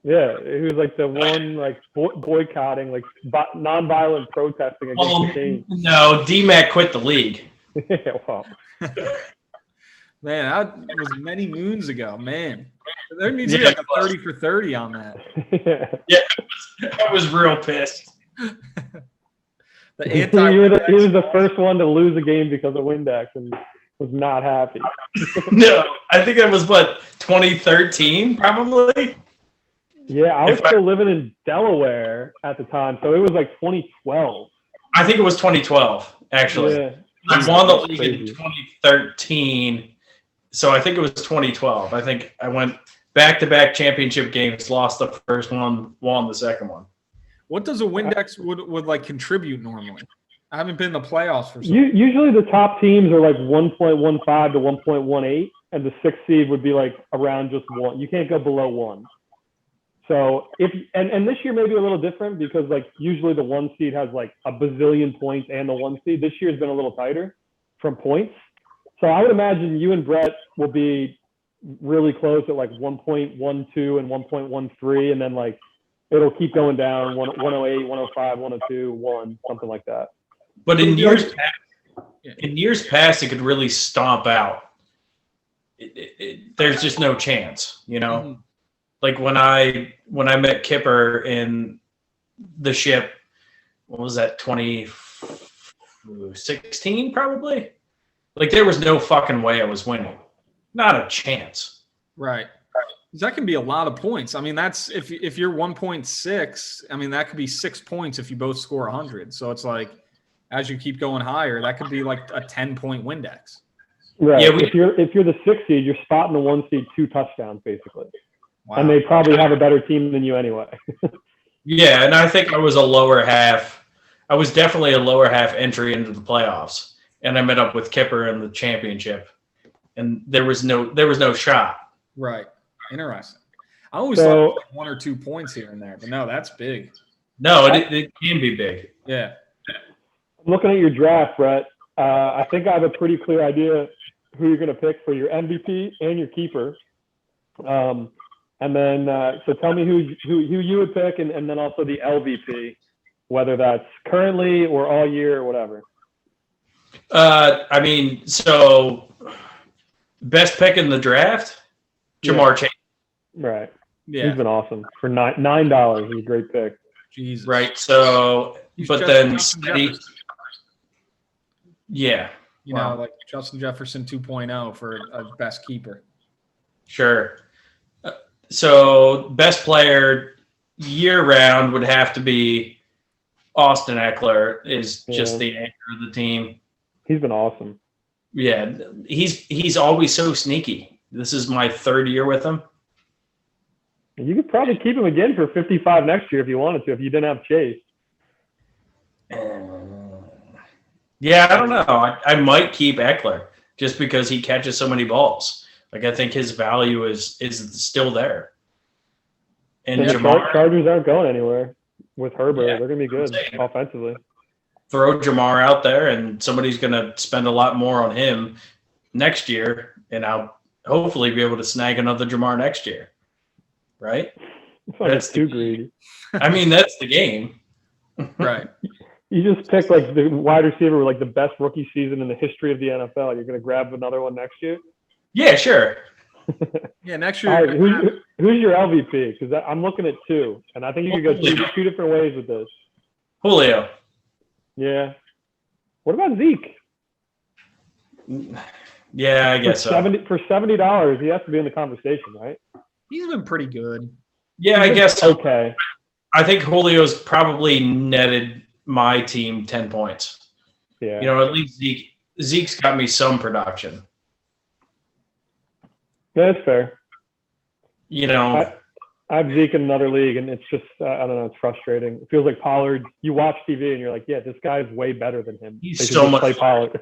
Yeah, he was like the one like boycotting, like non-violent protesting against the team. No, D-Mac quit the league. Yeah, well. Man, that was many moons ago. Man, there needs to be like a 30 for 30 on that. Yeah, I was real pissed. He was the first one to lose a game because of Windex and was not happy. No, I think that was 2013 probably. Yeah, I was still living in Delaware at the time, so it was like 2012. I think it was 2012 actually. Yeah. I won the league in 2013, so I think it was 2012. I think I went back-to-back championship games, lost the first one, won the second one. What does a Windex would like contribute normally? I haven't been in the playoffs for. Usually the top teams are like 1.15 to 1.18, and the 6th seed would be like around just 1. You can't go below 1. So and this year may be a little different because like usually the 1 seed has like a bazillion points and the 1 seed. This year has been a little tighter from points. So I would imagine you and Brett will be really close at like 1.12 and 1.13, and then like it'll keep going down 108, 105, 102, 1, something like that. But in years past, it could really stomp out. There's just no chance, you know. Mm-hmm. Like when I met Kipper in the ship, what was that, 2016 probably? Like there was no fucking way I was winning. Not a chance. Right. That can be a lot of points. I mean, that's if you're 1.6, I mean, that could be 6 points if you both score 100. So it's like as you keep going higher, that could be like a 10-point Windex. Right. Yeah, if you're the 6th seed, you're spotting the 1 seed 2 touchdowns basically. Wow. And they probably have a better team than you anyway. Yeah, and I think I was a lower half. I was definitely a lower half entry into the playoffs, and I met up with Kipper in the championship, and there was no shot. Right. Interesting. I always thought like 1 or 2 points here and there, but no, that's big. No, it can be big. Yeah. I'm looking at your draft, Brett. I think I have a pretty clear idea who you're going to pick for your MVP and your keeper. And then, so tell me who you would pick, and then also the LVP, whether that's currently or all year or whatever. I mean, so best pick in the draft, Jamar Chase. Right. Yeah. He's been awesome for $9. He's a great pick. Jesus. Right. So, but then, yeah. You know, like Justin Jefferson 2.0 for a best keeper. Sure. So best player, year round would have to be Austin Eckler is just the anchor of the team. He's been awesome. Yeah, he's always so sneaky. This is my third year with him. You could probably keep him again for 55 next year if you wanted to, if you didn't have Chase. Yeah, I don't know. I might keep Eckler just because he catches so many balls. Like, I think his value is still there. And the Jamar, Chargers aren't going anywhere with Herbert. Yeah, They're going to be good offensively. throw Jamar out there, and somebody's going to spend a lot more on him next year, and I'll hopefully be able to snag another Jamar next year. Right? That's too greedy. I mean, that's the game. Right. You just picked like the wide receiver with like the best rookie season in the history of the NFL. You're going to grab another one next year? Yeah, sure. Yeah, next year. All right, who's your LVP? Because I'm looking at two, and I think you could go two different ways with this. Julio. Yeah. What about Zeke? Yeah, I guess for $70, he has to be in the conversation, right? He's been pretty good. Yeah, I guess so. Okay. I think Julio's probably netted my team 10 points. Yeah. You know, at least Zeke's got me some production. Yeah, that's fair. You know, I have Zeke in another league, and it's just, I don't know, it's frustrating. It feels like Pollard, you watch TV and you're like, yeah, this guy's way better than him. He's so much play Pollard.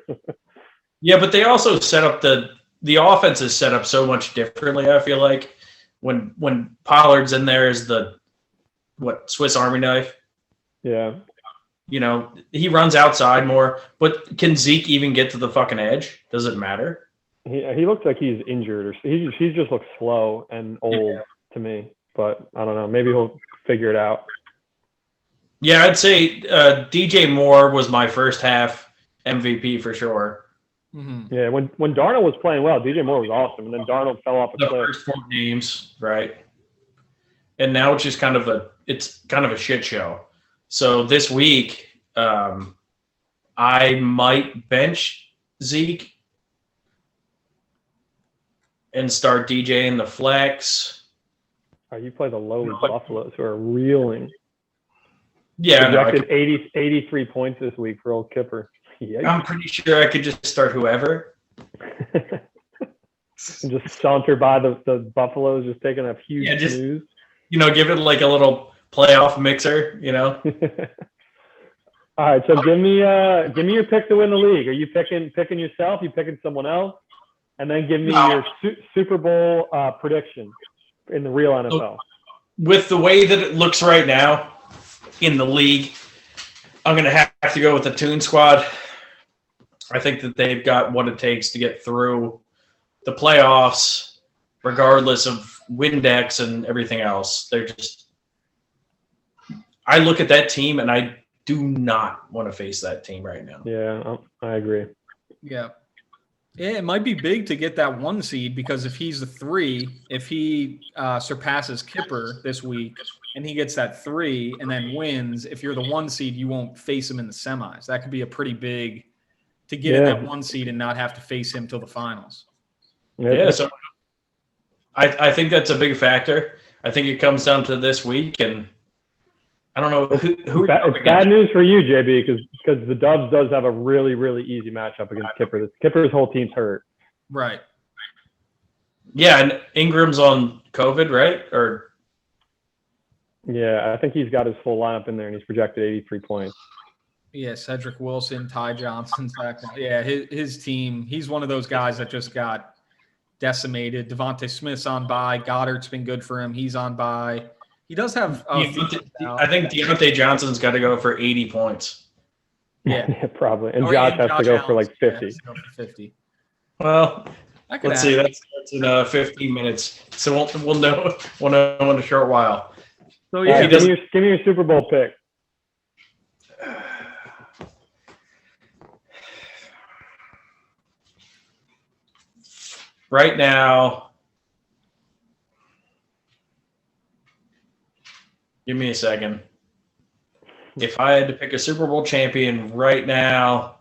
Yeah, but they also set up the offense is set up so much differently, I feel like. When Pollard's in there is the Swiss Army knife. Yeah. You know, he runs outside more, but can Zeke even get to the fucking edge? Does it matter? He looks like he's injured, or he just looks slow and old to me. But I don't know. Maybe he'll figure it out. Yeah, I'd say DJ Moore was my first half MVP for sure. Mm-hmm. Yeah, when Darnold was playing well, DJ Moore was awesome, and then Darnold fell off a The cliff. first 4 games, right? And now it's just kind of a shit show. So this week, I might bench Zeke and start DJ in the flex. Oh, you play the lowly Buffaloes who are reeling. Yeah, projected 83 points this week for old Kipper. Yikes. I'm pretty sure I could just start whoever. And just saunter by the Buffaloes, just taking a huge snooze. You know, give it like a little playoff mixer, you know? All right, so give me your pick to win the league. Are you picking yourself? You picking someone else? And then give me your Super Bowl prediction in the real NFL. With the way that it looks right now in the league, I'm going to have to go with the Toon Squad. I think that they've got what it takes to get through the playoffs, regardless of Windex and everything else. They're just – I look at that team, and I do not want to face that team right now. Yeah, I agree. Yeah. Yeah, it might be big to get that 1 seed because if he's the 3, if he surpasses Kipper this week and he gets that 3 and then wins, if you're the 1 seed, you won't face him in the semis. That could be a pretty big to get in that 1 seed and not have to face him till the finals. Yeah, so I think that's a big factor. I think it comes down to this week, and I don't know who it's bad news for you, JB, because the Dubs does have a really, really easy matchup against Kipper. Kipper's whole team's hurt. Right. Yeah, and Ingram's on COVID, right? Or yeah, I think he's got his full lineup in there, and he's projected 83 points. Yeah, Cedric Wilson, Ty Johnson, Zach. Yeah, his team. He's one of those guys that just got decimated. Devontae Smith's on bye. Goddard's been good for him. He's on bye. He does have. I think Deontay Johnson's got to go for 80 points. Yeah, probably. And Josh has to go for like 50. 50. Well, let's see. That starts in 15 minutes, so we'll know in a short while. So yeah, give me your Super Bowl pick. Right now, give me a second. If I had to pick a Super Bowl champion right now,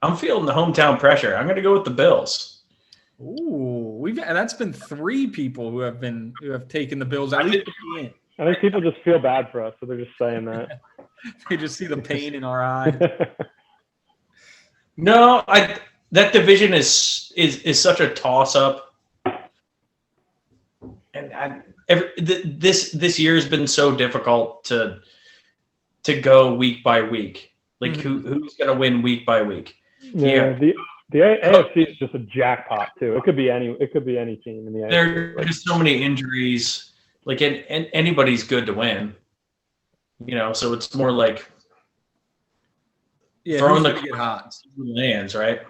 I'm feeling the hometown pressure. I'm going to go with the Bills. Ooh, that's been 3 people who have taken the Bills at least. I think people just feel bad for us, so they're just saying that. They just see the pain in our eyes. No, that division is such a toss up, and this year has been so difficult to go week by week. Like who's going to win week by week? Yeah. The AFC is just a jackpot too. It could be any team in the AFC. There are just so many injuries. Like and anybody's good to win. So it's more like throwing the get hot lands, right?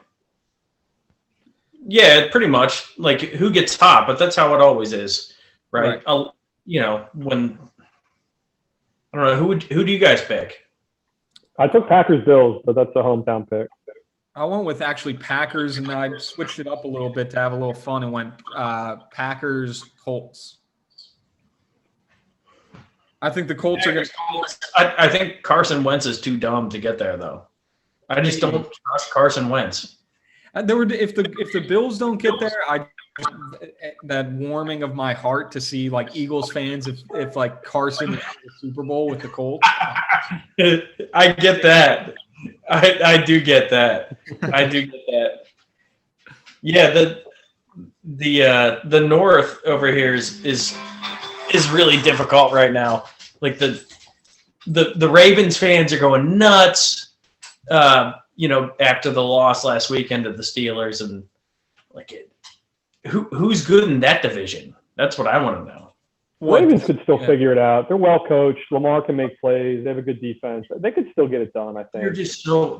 Yeah, pretty much. Like who gets hot, but that's how it always is, right? When I don't know who do you guys pick? I took Packers Bills, but that's a hometown pick. I went with actually Packers, and then I switched it up a little bit to have a little fun and went Packers Colts. I think the Colts are going to. I think Carson Wentz is too dumb to get there, though. I just don't trust Carson Wentz. If the Bills don't get there, that warming of my heart to see like Eagles fans if like Carson is the Super Bowl with the Colts. I get that. I do get that. I do get that. Yeah, the North over here is really difficult right now. Like the Ravens fans are going nuts. After the loss last weekend to the Steelers, and who's good in that division? That's what I want to know. Ravens could still figure it out. They're well coached. Lamar can make plays. They have a good defense. They could still get it done, I think.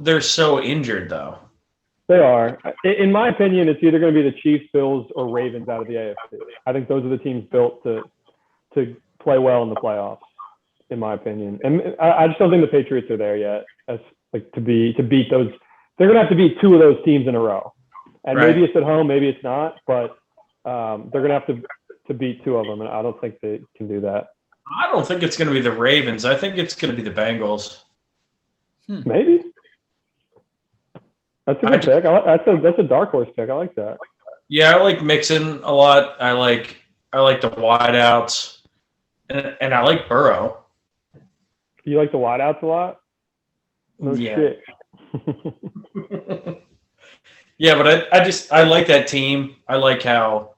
They're so injured though. They are. In my opinion, it's either going to be the Chiefs, Bills, or Ravens out of the AFC. I think those are the teams built to play well in the playoffs, in my opinion. And I just don't think the Patriots are there yet. To beat those. They're going to have to beat 2 of those teams in a row. And maybe it's at home, maybe it's not, but they're going to have to beat 2 of them, and I don't think they can do that. I don't think it's going to be the Ravens. I think it's going to be the Bengals. Maybe. That's a good pick. That's a dark horse pick. I like that. Yeah, I like Mixon a lot. I like the wideouts, and I like Burrow. You like the wideouts a lot? No shit. Yeah, but I like that team. I like how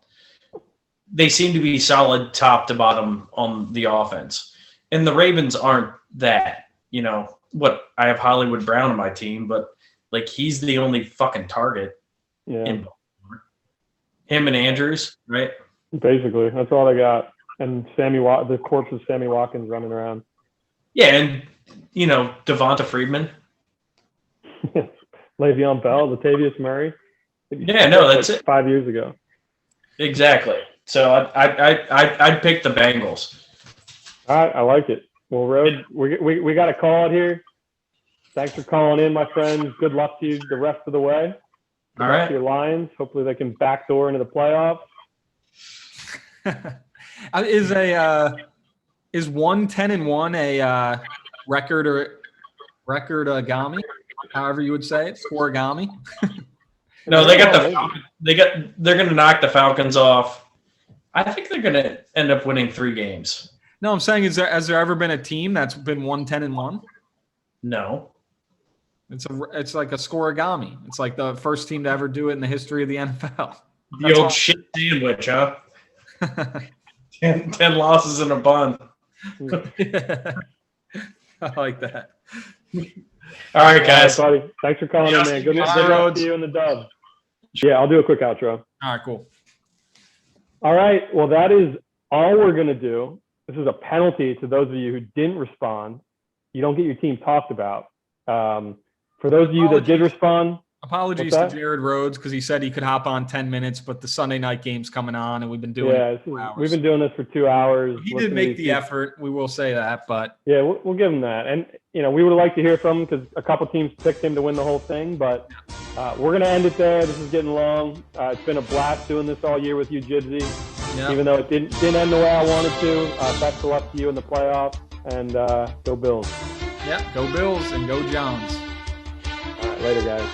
they seem to be solid top to bottom on the offense. And the Ravens aren't that. I have Hollywood Brown on my team, but he's the only fucking target. Yeah. In Baltimore. Him and Andrews, right? Basically, that's all they got. And the corpse of Sammy Watkins running around. Yeah, and Devonta Freeman. Le'Veon Bell, Latavius Murray. Yeah, no, that's it. 5 years ago. Exactly. So I'd pick the Bengals. All right, I like it. Well, Rode, we got to call it here. Thanks for calling in, my friends. Good luck to you the rest of the way. All right. To your Lions. Hopefully they can backdoor into the playoffs. Is 1-10-1 a record agami? However you would say it, scoregami. No, they got they're going to knock the Falcons off. I think they're going to end up winning 3 games. No, I'm saying, has there ever been a team that's been 1-10-1? No. It's like a scoregami. It's like the first team to ever do it in the history of the NFL. The old shit sandwich, huh? 10 losses in a bun. Yeah. I like that. All right, guys. All right, buddy. Thanks for calling in, man. Good luck to you and the Dubs. Yeah, I'll do a quick outro. All right, cool. All right. Well, that is all we're going to do. This is a penalty to those of you who didn't respond. You don't get your team talked about. For those of you that did respond, apologies to Jared Rhodes because he said he could hop on 10 minutes, but the Sunday night game's coming on, and we've been doing it for 2 hours. We've been doing this for 2 hours. He did make the effort. We will say that, but yeah, we'll give him that. And we would like to hear from him because a couple teams picked him to win the whole thing. But we're gonna end it there. This is getting long. It's been a blast doing this all year with you, Jibsy. Yep. Even though it didn't end the way I wanted to. Best of luck to you in the playoffs, and go Bills. Yeah, go Bills and go Jones. All right, later, guys.